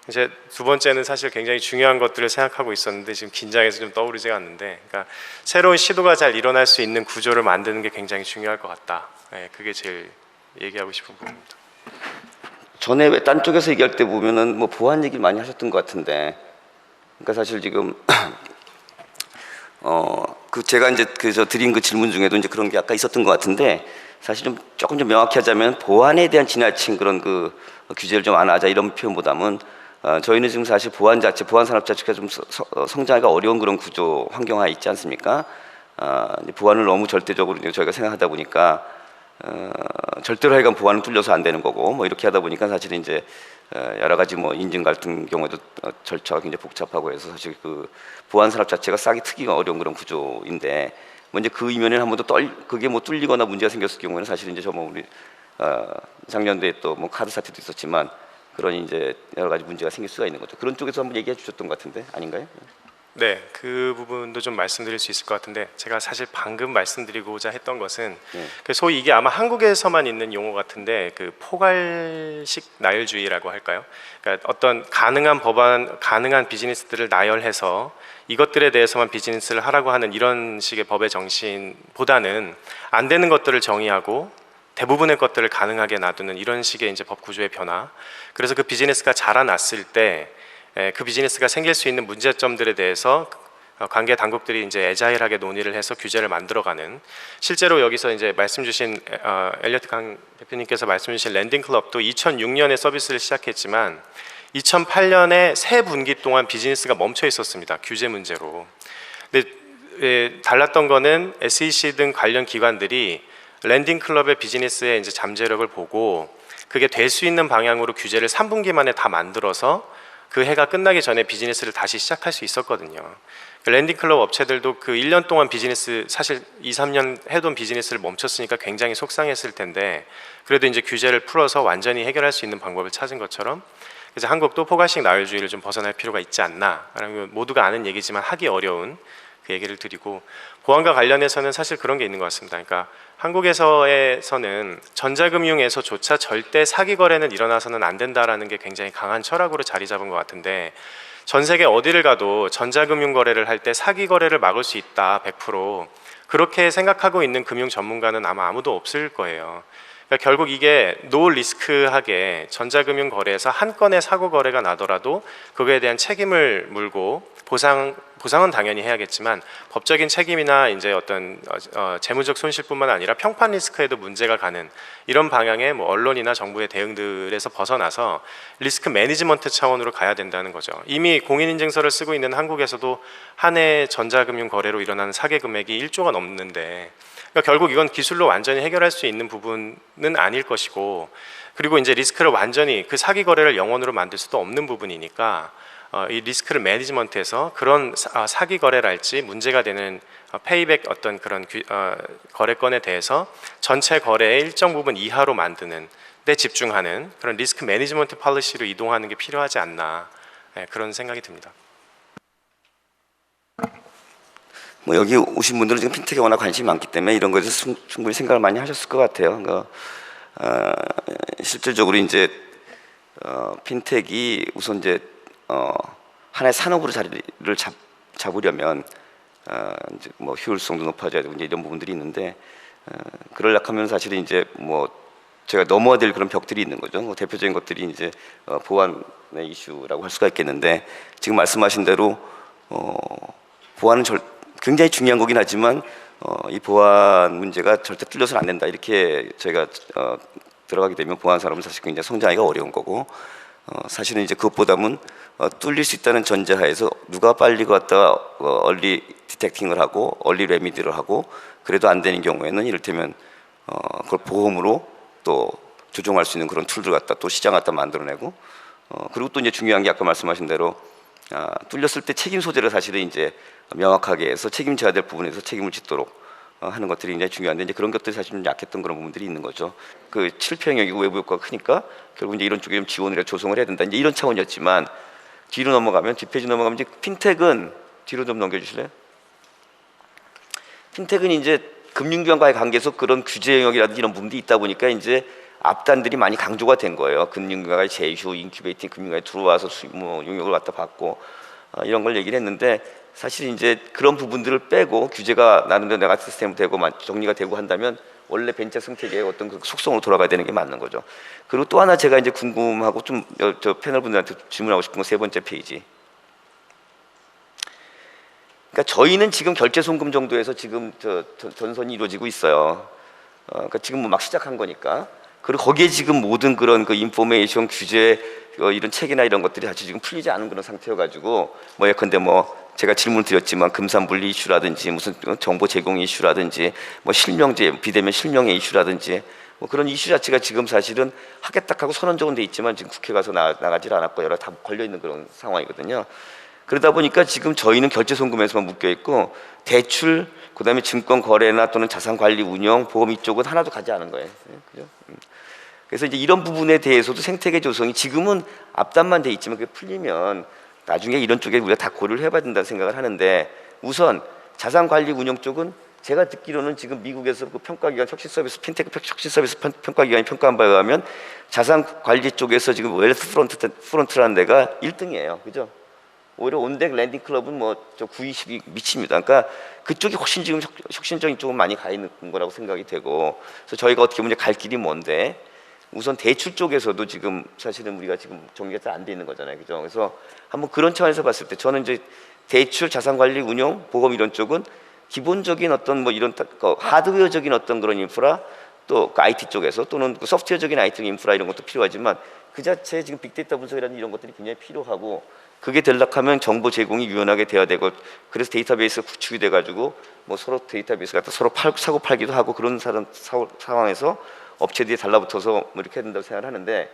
[SPEAKER 5] 이제 두 번째는 사실 굉장히 중요한 것들을 생각하고 있었는데 지금 긴장해서 좀 떠오르지가 않는데, 그러니까 새로운 시도가 잘 일어날 수 있는 구조를 만드는 게 굉장히 중요할 것 같다. 그게 제일 얘기하고 싶은 부분입니다.
[SPEAKER 2] 전에 딴 쪽에서 얘기할 때 보면은 뭐 보안 얘기 많이 하셨던 것 같은데, 그러니까 사실 지금 제가 이제 저 드린 그 질문 중에도 이제 그런 게 아까 있었던 것 같은데, 사실 조금 좀 명확히 하자면 보안에 대한 지나친 그런 그 규제를 좀 완화하자 이런 표현보다는 저희는 지금 사실 보안 산업 자체가 좀 성장하기가 어려운 그런 구조 환경화에 있지 않습니까? 보안을 너무 절대적으로 이제 저희가 생각하다 보니까 절대로 하여간 보안은 뚫려서 안 되는 거고, 뭐 이렇게 하다 보니까 사실 이제 여러 가지 뭐 인증 같은 경우에도 절차가 굉장히 복잡하고 해서 사실 그 보안 산업 자체가 싹이 트기가 어려운 그런 구조인데, 뭐 이제 그 이면에 한 번 더 그게 뭐 뚫리거나 문제가 생겼을 경우에는 사실 이제 우리 작년도에 또 뭐 카드 사태도 있었지만 그런 이제 여러 가지 문제가 생길 수가 있는 거죠. 그런 쪽에서 한번 얘기해 주셨던 것 같은데 아닌가요?
[SPEAKER 5] 네, 그 부분도 좀 말씀드릴 수 있을 것 같은데 제가 사실 방금 말씀드리고자 했던 것은 그 소위 이게 아마 한국에서만 있는 용어 같은데 그 포괄식 나열주의라고 할까요? 그러니까 어떤 가능한 비즈니스들을 나열해서 이것들에 대해서만 비즈니스를 하라고 하는 이런 식의 법의 정신보다는 안 되는 것들을 정의하고 대부분의 것들을 가능하게 놔두는 이런 식의 이제 법 구조의 변화. 그래서 그 비즈니스가 자라났을 때 그 비즈니스가 생길 수 있는 문제점들에 대해서 관계 당국들이 이제 애자일하게 논의를 해서 규제를 만들어가는, 실제로 여기서 이제 말씀 주신 엘리어트 강 대표님께서 말씀 주신 랜딩 클럽도 2006년에 서비스를 시작했지만 2008년에 세 분기 동안 비즈니스가 멈춰 있었습니다. 규제 문제로. 근데 달랐던 거는 SEC 등 관련 기관들이 랜딩 클럽의 비즈니스의 이제 잠재력을 보고 그게 될 수 있는 방향으로 규제를 3분기 만에 다 만들어서 그 해가 끝나기 전에 비즈니스를 다시 시작할 수 있었거든요. 랜딩 클럽 업체들도 그 1년 동안 비즈니스, 사실 2, 3년 해둔 비즈니스를 멈췄으니까 굉장히 속상했을 텐데 그래도 이제 규제를 풀어서 완전히 해결할 수 있는 방법을 찾은 것처럼 그래서 한국도 포괄식 나열주의를 좀 벗어날 필요가 있지 않나라는, 모두가 아는 얘기지만 하기 어려운 그 얘기를 드리고, 보안과 관련해서는 사실 그런 게 있는 것 같습니다. 그러니까 한국에서는 전자금융에서조차 절대 사기 거래는 일어나서는 안 된다라는 게 굉장히 강한 철학으로 자리 잡은 것 같은데, 전 세계 어디를 가도 전자금융 거래를 할 때 사기 거래를 막을 수 있다 100% 그렇게 생각하고 있는 금융 전문가는 아마 아무도 없을 거예요. 그러니까 결국 이게 노 리스크하게 전자금융 거래에서 한 건의 사고 거래가 나더라도 그거에 대한 책임을 물고 보상은 당연히 해야겠지만 법적인 책임이나 이제 어떤 재무적 손실뿐만 아니라 평판 리스크에도 문제가 가는 이런 방향의 뭐 언론이나 정부의 대응들에서 벗어나서 리스크 매니지먼트 차원으로 가야 된다는 거죠. 이미 공인인증서를 쓰고 있는 한국에서도 한 해 전자금융 거래로 일어나는 사기 금액이 1조가 넘는데, 그러니까 결국 이건 기술로 완전히 해결할 수 있는 부분은 아닐 것이고, 그리고 이제 리스크를 완전히 그 사기 거래를 영원으로 만들 수도 없는 부분이니까 이 리스크를 매니지먼트해서 그런 사기 거래랄지 문제가 되는 페이백 어떤 그런 거래건에 대해서 전체 거래의 일정 부분 이하로 만드는 데 집중하는 그런 리스크 매니지먼트 폴리시로 이동하는 게 필요하지 않나, 그런 생각이 듭니다.
[SPEAKER 2] 뭐 여기 오신 분들은 지금 핀텍에 워낙 관심이 많기 때문에 이런 거에 대해서 충분히 생각을 많이 하셨을 것 같아요. 그러니까 실질적으로 이제 핀텍이 우선 이제 하나의 산업으로 자리를 잡으려면 이제 뭐 효율성도 높아져야 되고 이제 이런 부분들이 있는데, 그러려고 하면 사실은 이제 뭐 제가 넘어야 될 그런 벽들이 있는 거죠. 뭐 대표적인 것들이 이제 보안의 이슈라고 할 수가 있겠는데, 지금 말씀하신 대로 보안은 굉장히 중요한 거긴 하지만 이 보안 문제가 절대 뚫려서는 안 된다, 이렇게 저희가 들어가게 되면 보안 산업은 사실 굉장히 성장하기가 어려운 거고, 사실은 이제 그것보다는 뚫릴 수 있다는 전제하에서 누가 빨리 갔다가 얼리 디텍팅을 하고 얼리 레미디를 하고, 그래도 안 되는 경우에는 이를테면 그걸 보험으로 또 조종할 수 있는 그런 툴들 갖다 또 시장 갖다 만들어내고, 그리고 또 이제 중요한 게 아까 말씀하신 대로 뚫렸을 때 책임 소재를 사실은 이제 명확하게 해서 책임져야 될 부분에서 책임을 짓도록 하는 것들이 굉장히 중요한데, 이제 그런 것들이 사실 좀 약했던 그런 부분들이 있는 거죠. 그 실패 영역이고 외부 효과가 크니까 결국 이제 이런 쪽에 좀 지원을 해 조성을 해야 된다, 이제 이런 차원이었지만, 뒤로 넘어가면 뒷페이지 넘어가면 이제 핀텍은 뒤로 좀 넘겨주실래요? 핀텍은 이제 금융기관과의 관계에서 그런 규제 영역이라든지 이런 부분들이 있다 보니까 이제 앞단들이 많이 강조가 된 거예요. 금융기관의 제휴, 인큐베이팅 금융기관에 들어와서 뭐 용역을 갖다 받고 이런 걸 얘기를 했는데, 사실 이제 그런 부분들을 빼고 규제가 나름대로 내가 시스템 되고 정리가 되고 한다면 원래 벤처 생태계의 어떤 그 속성으로 돌아가야 되는 게 맞는 거죠. 그리고 또 하나 제가 이제 궁금하고 좀 저 패널 분들한테 질문하고 싶은 건 세 번째 페이지. 그러니까 저희는 지금 결제 송금 정도에서 지금 전선이 이루어지고 있어요. 그러니까 지금 뭐 막 시작한 거니까. 그리고 거기에 지금 모든 그런 그 인포메이션 규제 이런 책이나 이런 것들이 사실 지금 풀리지 않은 그런 상태여가지고, 뭐 예컨대 뭐 제가 질문 드렸지만 금산분리 이슈라든지 무슨 정보 제공 이슈라든지 뭐 실명제 비대면 실명의 이슈라든지 뭐 그런 이슈 자체가 지금 사실은 하겠다 하고 선언적은 돼 있지만 지금 국회 가서 나가질 않았고 여러 다 걸려 있는 그런 상황이거든요. 그러다 보니까 지금 저희는 결제 송금에서만 묶여 있고 대출, 그다음에 증권 거래나 또는 자산 관리 운영, 보험 이쪽은 하나도 가지 않은 거예요. 그죠? 그래서 이제 이런 부분에 대해서도 생태계 조성이 지금은 앞단만 돼 있지만 그게 풀리면 나중에 이런 쪽에 우리가 다 고려를 해봐야 된다는 생각을 하는데, 우선 자산 관리 운영 쪽은 제가 듣기로는 지금 미국에서 그 평가기관 혁신 서비스 핀테크 혁신 서비스 평가기관이 평가한 바에 의하면 자산 관리 쪽에서 지금 웰스 프론트라는 데가 1등이에요. 그죠? 오히려 온덱 랜딩 클럽은 뭐저 9, 20이 미칩니다. 그러니까 그쪽이 훨씬 지금 혁신적인 쪽은 많이 가 있는 거라고 생각이 되고, 그래서 저희가 어떻게 보면 갈 길이 뭔데, 우선 대출 쪽에서도 지금 사실은 우리가 지금 정리가 잘 안 돼 있는 거잖아요. 그죠? 그래서 한번 그런 차원에서 봤을 때 저는 이제 대출, 자산 관리, 운용, 보험 이런 쪽은 기본적인 어떤 뭐 이런 하드웨어적인 어떤 그런 인프라, 또 그 IT 쪽에서 또는 그 소프트웨어적인 IT 인프라 이런 것도 필요하지만 그 자체에 지금 빅데이터 분석이라는 이런 것들이 굉장히 필요하고, 그게 되려면 정보 제공이 유연하게 돼야 되고, 그래서 데이터베이스가 구축이 돼가지고 뭐 서로 데이터베이스가 서로 사고 팔기도 하고 그런 상황에서 업체들이 달라붙어서 뭐 이렇게 해야 된다고 생각을 하는데,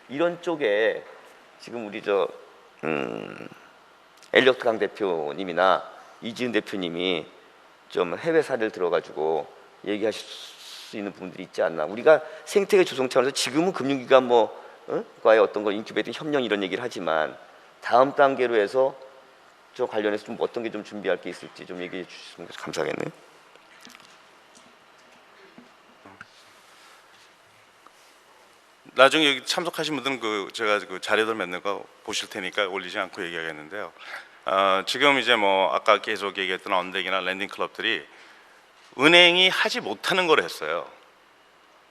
[SPEAKER 2] 이런 쪽에 지금 우리 엘리어트 강 대표님이나 이지은 대표님이 좀 해외 사례를 들어가지고 얘기하실 수 있는 부분들이 있지 않나. 우리가 생태계 조성 차원에서 지금은 금융기관 과의 어떤 걸 인큐베이팅 협력 이런 얘기를 하지만, 다음 단계로 해서 저 관련해서 좀 어떤 게 좀 준비할 게 있을지 좀 얘기해 주시면 감사하겠네요.
[SPEAKER 4] 나중에 여기 참석하신 분들은 제가 그 자료들 몇 거 보실 테니까 올리지 않고 얘기하겠는데요. 지금 이제 뭐 아까 계속 얘기했던 언덱이나 랜딩 클럽들이 은행이 하지 못하는 걸 했어요.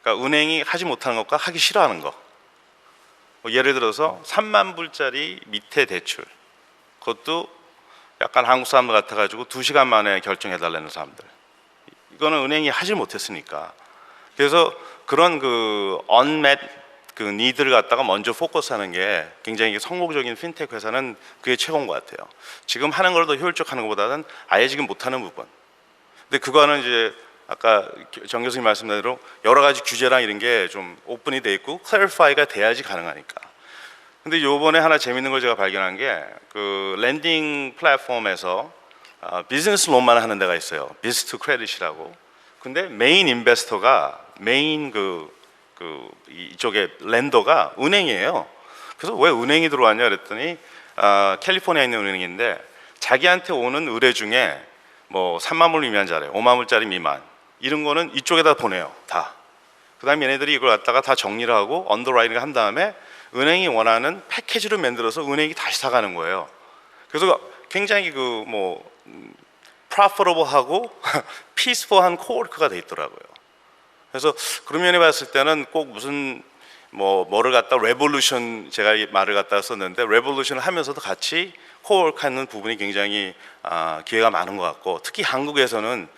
[SPEAKER 4] 그러니까 은행이 하지 못하는 것과 하기 싫어하는 거. 뭐 예를 들어서 3만 불짜리 밑에 대출, 그것도 약간 한국 사람들 같아가지고 2시간 만에 결정해달라는 사람들. 이거는 은행이 하지 못했으니까. 그래서 그런 그 unmet 그 니드를 갖다가 먼저 포커스하는 게 굉장히 성공적인 핀테크 회사는 그게 최고인 것 같아요. 지금 하는 걸 더 효율적하는 것보다는 아예 지금 못하는 부분. 근데 그거는 이제 아까 정 교수님 말씀하신 대로 여러 가지 규제랑 이런 게 좀 오픈이 돼 있고 클래리파이가 돼야지 가능하니까. 근데 요번에 하나 재밌는 걸 제가 발견한 게 그 랜딩 플랫폼에서 비즈니스 론만 하는 데가 있어요. 비즈니스 투 크레딧이라고. 근데 메인 인베스터가 메인 이쪽에 랜더가 은행이에요. 그래서 왜 은행이 들어왔냐 그랬더니 캘리포니아에 있는 은행인데 자기한테 오는 의뢰 중에 뭐 3만 불 미만짜리, 5만 불짜리 미만 이런 거는 이쪽에다 보내요. 다. 그다음에 얘네들이 이걸 갖다가 다 정리를 하고 언더라이팅을 한 다음에 은행이 원하는 패키지로 만들어서 은행이 다시 사가는 거예요. 그래서 굉장히 프로피터블하고 피스풀한 코워크가 돼 있더라고요. 그래서 그런 면에 봤을 때는 꼭 무슨 뭐를 갖다 레볼루션, 제가 이 말을 갖다 썼는데 레볼루션을 하면서도 같이 코워크하는 부분이 굉장히 기회가 많은 것 같고, 특히 한국에서는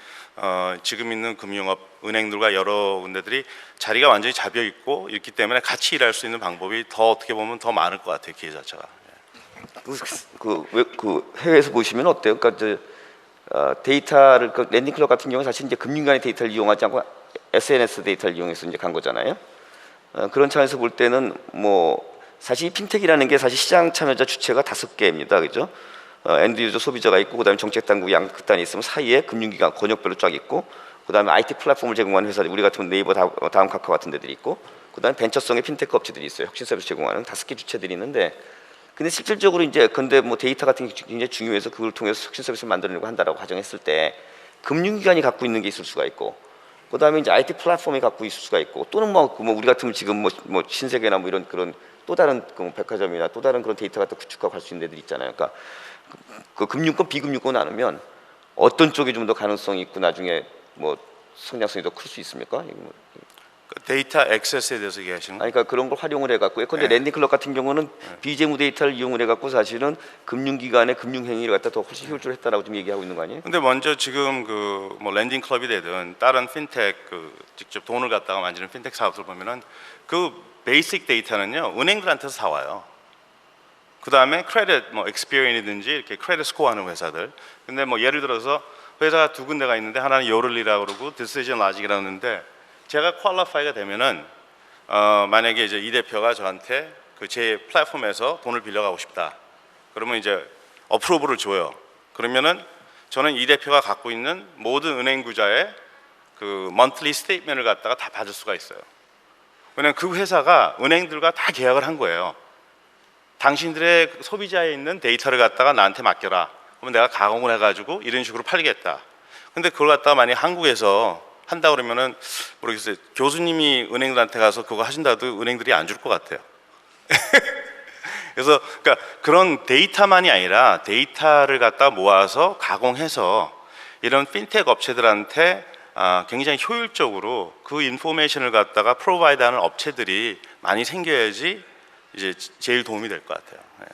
[SPEAKER 4] 지금 있는 금융업 은행들과 여러 군데들이 자리가 완전히 잡혀 있고 있기 때문에 같이 일할 수 있는 방법이 더 어떻게 보면 더 많을 것 같아요, 기회 자체가.
[SPEAKER 2] 그 해외에서 보시면 어때요? 그러니까 데이터를 랜딩 클럽 같은 경우는 사실 이제 금융기관의 데이터를 이용하지 않고 SNS 데이터를 이용해서 이제 간 거잖아요. 그런 차원에서 볼 때는 뭐 사실 이 핀텍이라는 게 사실 시장 참여자 주체가 5개입니다, 그죠? 엔드 유저 소비자가 있고, 그다음에 정책 당국 양 극단이 있으면 사이에 금융기관 권역별로 쫙 있고, 그다음에 IT 플랫폼을 제공하는 회사들, 우리 같은 네이버, 다음 카카오 같은 데들이 있고, 그다음에 벤처성의 핀테크 업체들이 있어요. 혁신 서비스 제공하는 5개 주체들이 있는데, 근데 실질적으로 이제 근데 뭐 데이터 같은 게 굉장히 중요해서 그걸 통해서 혁신 서비스를 만들려고 한다라고 가정했을 때 금융기관이 갖고 있는 게 있을 수가 있고, 그다음에 이제 IT 플랫폼이 갖고 있을 수가 있고, 또는 뭐 우리 같으면 지금 뭐 신세계나 뭐 이런 그런 또 다른 백화점이나 또 다른 그런 데이터 같은 구축하고 할 수 있는 데들이 있잖아요. 그러니까 그 금융권 비금융권 나누면 어떤 쪽이 좀 더 가능성이 있고 나중에 뭐 성장성이 더 클 수 있습니까?
[SPEAKER 4] 데이터 액세스에 대해서 얘기하시는 거예요?
[SPEAKER 2] 그러니까 그런 걸 활용을 해갖고, 예컨대
[SPEAKER 4] 네.
[SPEAKER 2] 랜딩 클럽 같은 경우는 비재무 데이터를 이용을 해갖고 사실은 금융기관의 금융행위를 갖다 더 훨씬 효율적으로 했다라고 좀 얘기하고 있는 거 아니에요?
[SPEAKER 4] 근데 먼저 지금 뭐 랜딩 클럽이 되든 다른 핀텍 직접 돈을 갖다가 만지는 핀텍 사업들 보면은 그 베이직 데이터는요 은행들한테서 사와요. 그 다음에 크레딧 익스피리언이든지 이렇게 크레딧 스코어하는 회사들. 근데 뭐 예를 들어서 회사가 2군데가 있는데 하나는 요럴리라고 그러고 디시전 라직이라고 하는데, 제가 퀄리파이가 되면은 만약에 이제 이 대표가 저한테 제 플랫폼에서 돈을 빌려가고 싶다. 그러면 이제 어프로브를 줘요. 그러면은 저는 이 대표가 갖고 있는 모든 은행 구자의 그 monthly statement을 갖다가 다 받을 수가 있어요. 왜냐하면 그 회사가 은행들과 다 계약을 한 거예요. 당신들의 소비자에 있는 데이터를 갖다가 나한테 맡겨라. 그러면 내가 가공을 해가지고 이런 식으로 팔리겠다. 근데 그걸 갖다가 만약 한국에서 한다 그러면은 모르겠어요. 교수님이 은행들한테 가서 그거 하신다도 은행들이 안 줄 것 같아요. 그래서 그러니까 그런 데이터만이 아니라 데이터를 갖다 모아서 가공해서 이런 핀텍 업체들한테 굉장히 효율적으로 그 인포메이션을 갖다가 프로바이드하는 업체들이 많이 생겨야지 이제 제일 도움이 될 것 같아요. 네.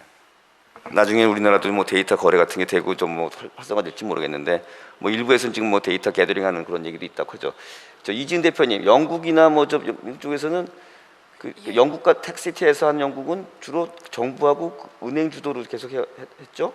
[SPEAKER 2] 나중에 우리나라도 뭐 데이터 거래 같은 게 되고 좀 뭐 활성화될지 모르겠는데 뭐 일부에서는 지금 뭐 데이터 게더링하는 그런 얘기도 있다고 하죠. 저 이지은 대표님, 영국이나 뭐 저 이쪽에서는 그 영국과 텍시티에서 한 영국은 주로 정부하고 그 은행 주도로 계속 했죠?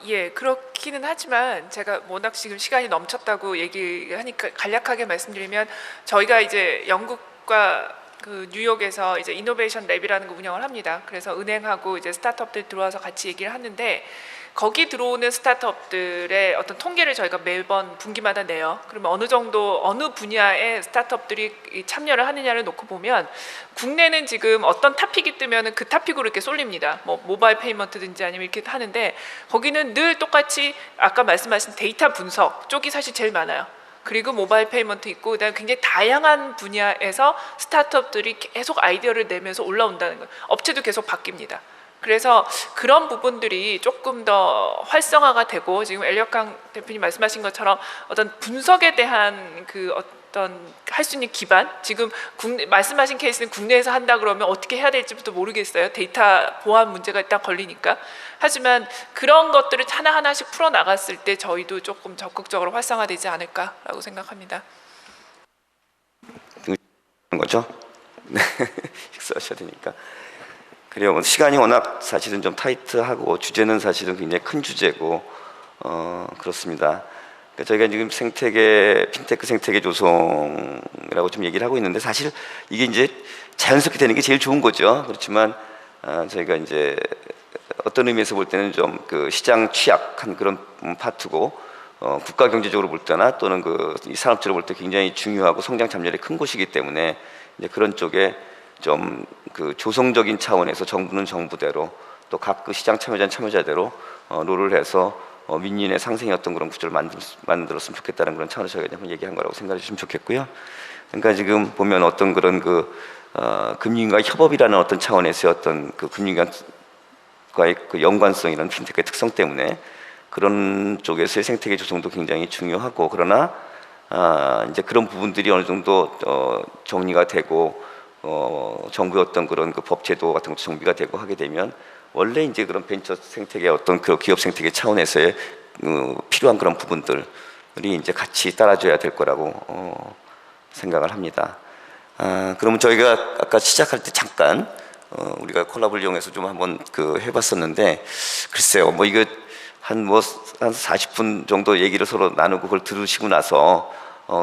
[SPEAKER 3] 예, 그렇기는 하지만 제가 워낙 지금 시간이 넘쳤다고 얘기하니까 간략하게 말씀드리면 저희가 이제 영국과 그 뉴욕에서 이제 이노베이션 랩이라는 거 운영을 합니다. 그래서 은행하고 이제 스타트업들 들어와서 같이 얘기를 하는데 거기 들어오는 스타트업들의 어떤 통계를 저희가 매번 분기마다 내요. 그러면 어느 정도 어느 분야의 스타트업들이 참여를 하느냐를 놓고 보면 국내는 지금 어떤 탑픽이 뜨면은 그 탑픽으로 이렇게 쏠립니다. 뭐 모바일 페이먼트든지 아니면 이렇게 하는데 거기는 늘 똑같이 아까 말씀하신 데이터 분석 쪽이 사실 제일 많아요. 그리고 모바일 페이먼트 있고 그다음에 굉장히 다양한 분야에서 스타트업들이 계속 아이디어를 내면서 올라온다는 거예요. 업체도 계속 바뀝니다. 그래서 그런 부분들이 조금 더 활성화가 되고 지금 엘리엇강 대표님 말씀하신 것처럼 어떤 분석에 대한 그 어떤 할 수 있는 기반 지금 말씀하신 케이스는 국내에서 한다 그러면 어떻게 해야 될지부터 모르겠어요. 데이터 보안 문제가 일단 걸리니까. 하지만 그런 것들을 하나하나씩 풀어 나갔을 때 저희도 조금 적극적으로 활성화되지 않을까라고 생각합니다.
[SPEAKER 2] 거죠? 네, 식사하셔야 되니까. 그래요. 시간이 워낙 사실은 좀 타이트하고 주제는 사실은 굉장히 큰 주제고 그렇습니다. 그러니까 저희가 지금 생태계 핀테크 생태계 조성이라고 좀 얘기를 하고 있는데 사실 이게 이제 자연스럽게 되는 게 제일 좋은 거죠. 그렇지만 저희가 이제 어떤 의미에서 볼 때는 좀 그 시장 취약한 그런 파트고 국가 경제적으로 볼 때나 또는 그 산업적으로 볼 때 굉장히 중요하고 성장 잠재력이 큰 곳이기 때문에 이제 그런 쪽에 좀 그 조성적인 차원에서 정부는 정부대로 또 각 그 시장 참여자는 참여자대로 롤을 해서 민인의 상생의 어떤 그런 구조를 만들었으면 좋겠다는 그런 차원에서 저희가 한번 얘기한 거라고 생각해 주시면 좋겠고요. 그러니까 지금 보면 어떤 그런 그 금융과 협업이라는 어떤 차원에서의 어떤 그 금융과의 그 연관성이라는 핀테크의 특성 때문에 그런 쪽에서의 생태계 조성도 굉장히 중요하고 그러나 이제 그런 부분들이 어느 정도 정리가 되고 정부의 어떤 그런 그 법제도 같은 것도 정비가 되고 하게 되면 원래 이제 그런 벤처 생태계 어떤 그 기업 생태계 차원에서의 필요한 그런 부분들이 이제 같이 따라줘야 될 거라고 생각을 합니다. 그러면 저희가 아까 시작할 때 잠깐 우리가 콜라보를 이용해서 좀 한번 그 해봤었는데 글쎄요 뭐 이거 한 40분 정도 얘기를 서로 나누고 그걸 들으시고 나서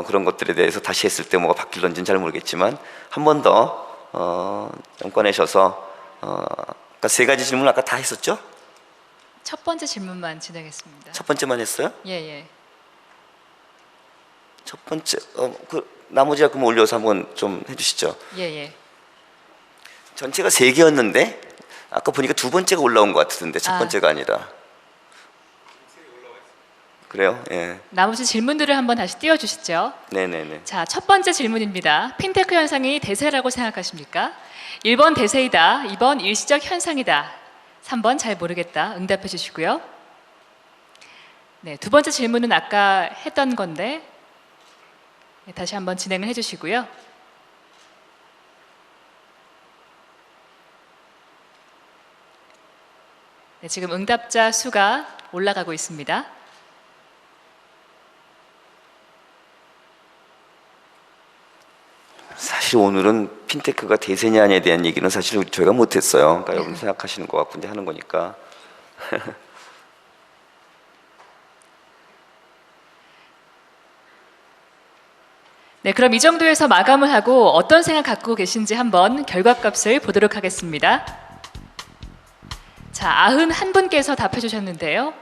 [SPEAKER 2] 그런 것들에 대해서 다시 했을 때 뭐가 바뀔런지는 잘 모르겠지만 한 번 더 꺼내셔서 아까 세 가지 질문 아까 다 했었죠?
[SPEAKER 1] 첫 번째 질문만 진행했습니다.
[SPEAKER 2] 첫 번째만 했어요?
[SPEAKER 1] 예.
[SPEAKER 2] 첫 번째 그 나머지가 그럼 올려서 한번 좀 해주시죠.
[SPEAKER 1] 예.
[SPEAKER 2] 전체가 세 개였는데 아까 보니까 두 번째가 올라온 것 같은데 첫 번째가 아니라 그래요? 예.
[SPEAKER 1] 나머지 질문들을 한번 다시 띄워주시죠.
[SPEAKER 2] 네네네.
[SPEAKER 1] 자, 첫 번째 질문입니다. 핀테크 현상이 대세라고 생각하십니까? 1번 대세이다, 2번 일시적 현상이다, 3번 잘 모르겠다 응답해 주시고요. 네, 두 번째 질문은 아까 했던 건데 다시 한번 진행을 해주시고요. 네, 지금 응답자 수가 올라가고 있습니다.
[SPEAKER 2] 사실 오늘은 핀테크가 대세냐 아니냐에 대한 얘기는 사실 저희가 못했어요. 그러니까 여러분 생각하시는 것 같고 이제 하는 거니까.
[SPEAKER 1] 네, 그럼 이 정도에서 마감을 하고 어떤 생각 갖고 계신지 한번 결과값을 보도록 하겠습니다. 자, 91분께서 답해 주셨는데요.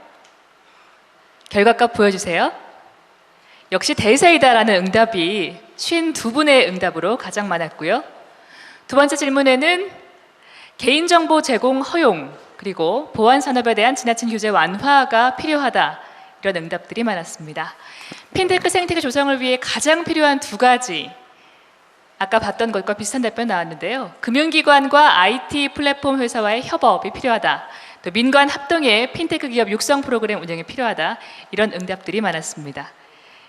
[SPEAKER 1] 결과값 보여주세요. 역시 대세이다라는 응답이 52분의 응답으로 가장 많았고요. 두 번째 질문에는 개인정보 제공 허용 그리고 보안 산업에 대한 지나친 규제 완화가 필요하다 이런 응답들이 많았습니다. 핀테크 생태계 조성을 위해 가장 필요한 두 가지 아까 봤던 것과 비슷한 답변 나왔는데요. 금융기관과 IT 플랫폼 회사와의 협업이 필요하다. 또 민관 합동의 핀테크 기업 육성 프로그램 운영이 필요하다. 이런 응답들이 많았습니다.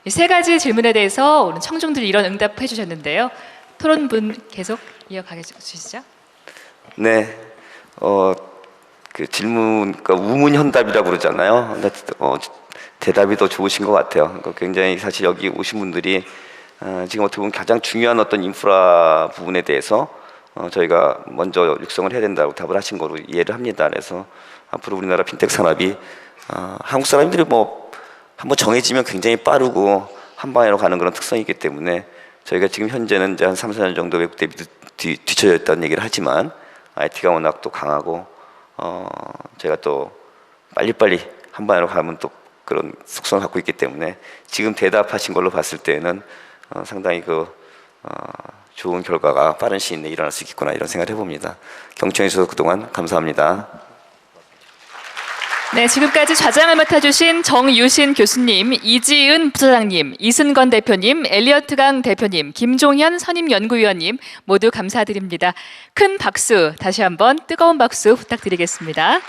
[SPEAKER 1] 이 세 가지 질문에 대해서 오늘 청중들이 이런 응답해 주셨는데요. 토론분 계속 이어가게 주시죠.
[SPEAKER 2] 네, 그 질문, 그러니까 우문현답이라고 그러잖아요. 근데, 대답이 더 좋으신 것 같아요. 그러니까 굉장히 사실 여기 오신 분들이 지금 어떻게 보면 가장 중요한 어떤 인프라 부분에 대해서 저희가 먼저 육성을 해야 된다고 답을 하신 거로 이해를 합니다. 그래서 앞으로 우리나라 핀텍 산업이 한국 사람들이 뭐 한번 정해지면 굉장히 빠르고 한 방향으로 가는 그런 특성이 있기 때문에 저희가 지금 현재는 이제 한 3, 4년 정도 외국 대비 뒤쳐져 있다는 얘기를 하지만 IT가 워낙 또 강하고 저희가 또 빨리빨리 한 방향으로 가면 또 그런 속성을 갖고 있기 때문에 지금 대답하신 걸로 봤을 때는 상당히 좋은 결과가 빠른 시일 내에 일어날 수 있겠구나 이런 생각을 해봅니다. 경청해 주셔서 그동안 감사합니다.
[SPEAKER 1] 네, 지금까지 좌장을 맡아주신 정유신 교수님, 이지은 부사장님, 이승건 대표님, 엘리어트 강 대표님, 김종현 선임연구위원님 모두 감사드립니다. 큰 박수, 다시 한번 뜨거운 박수 부탁드리겠습니다.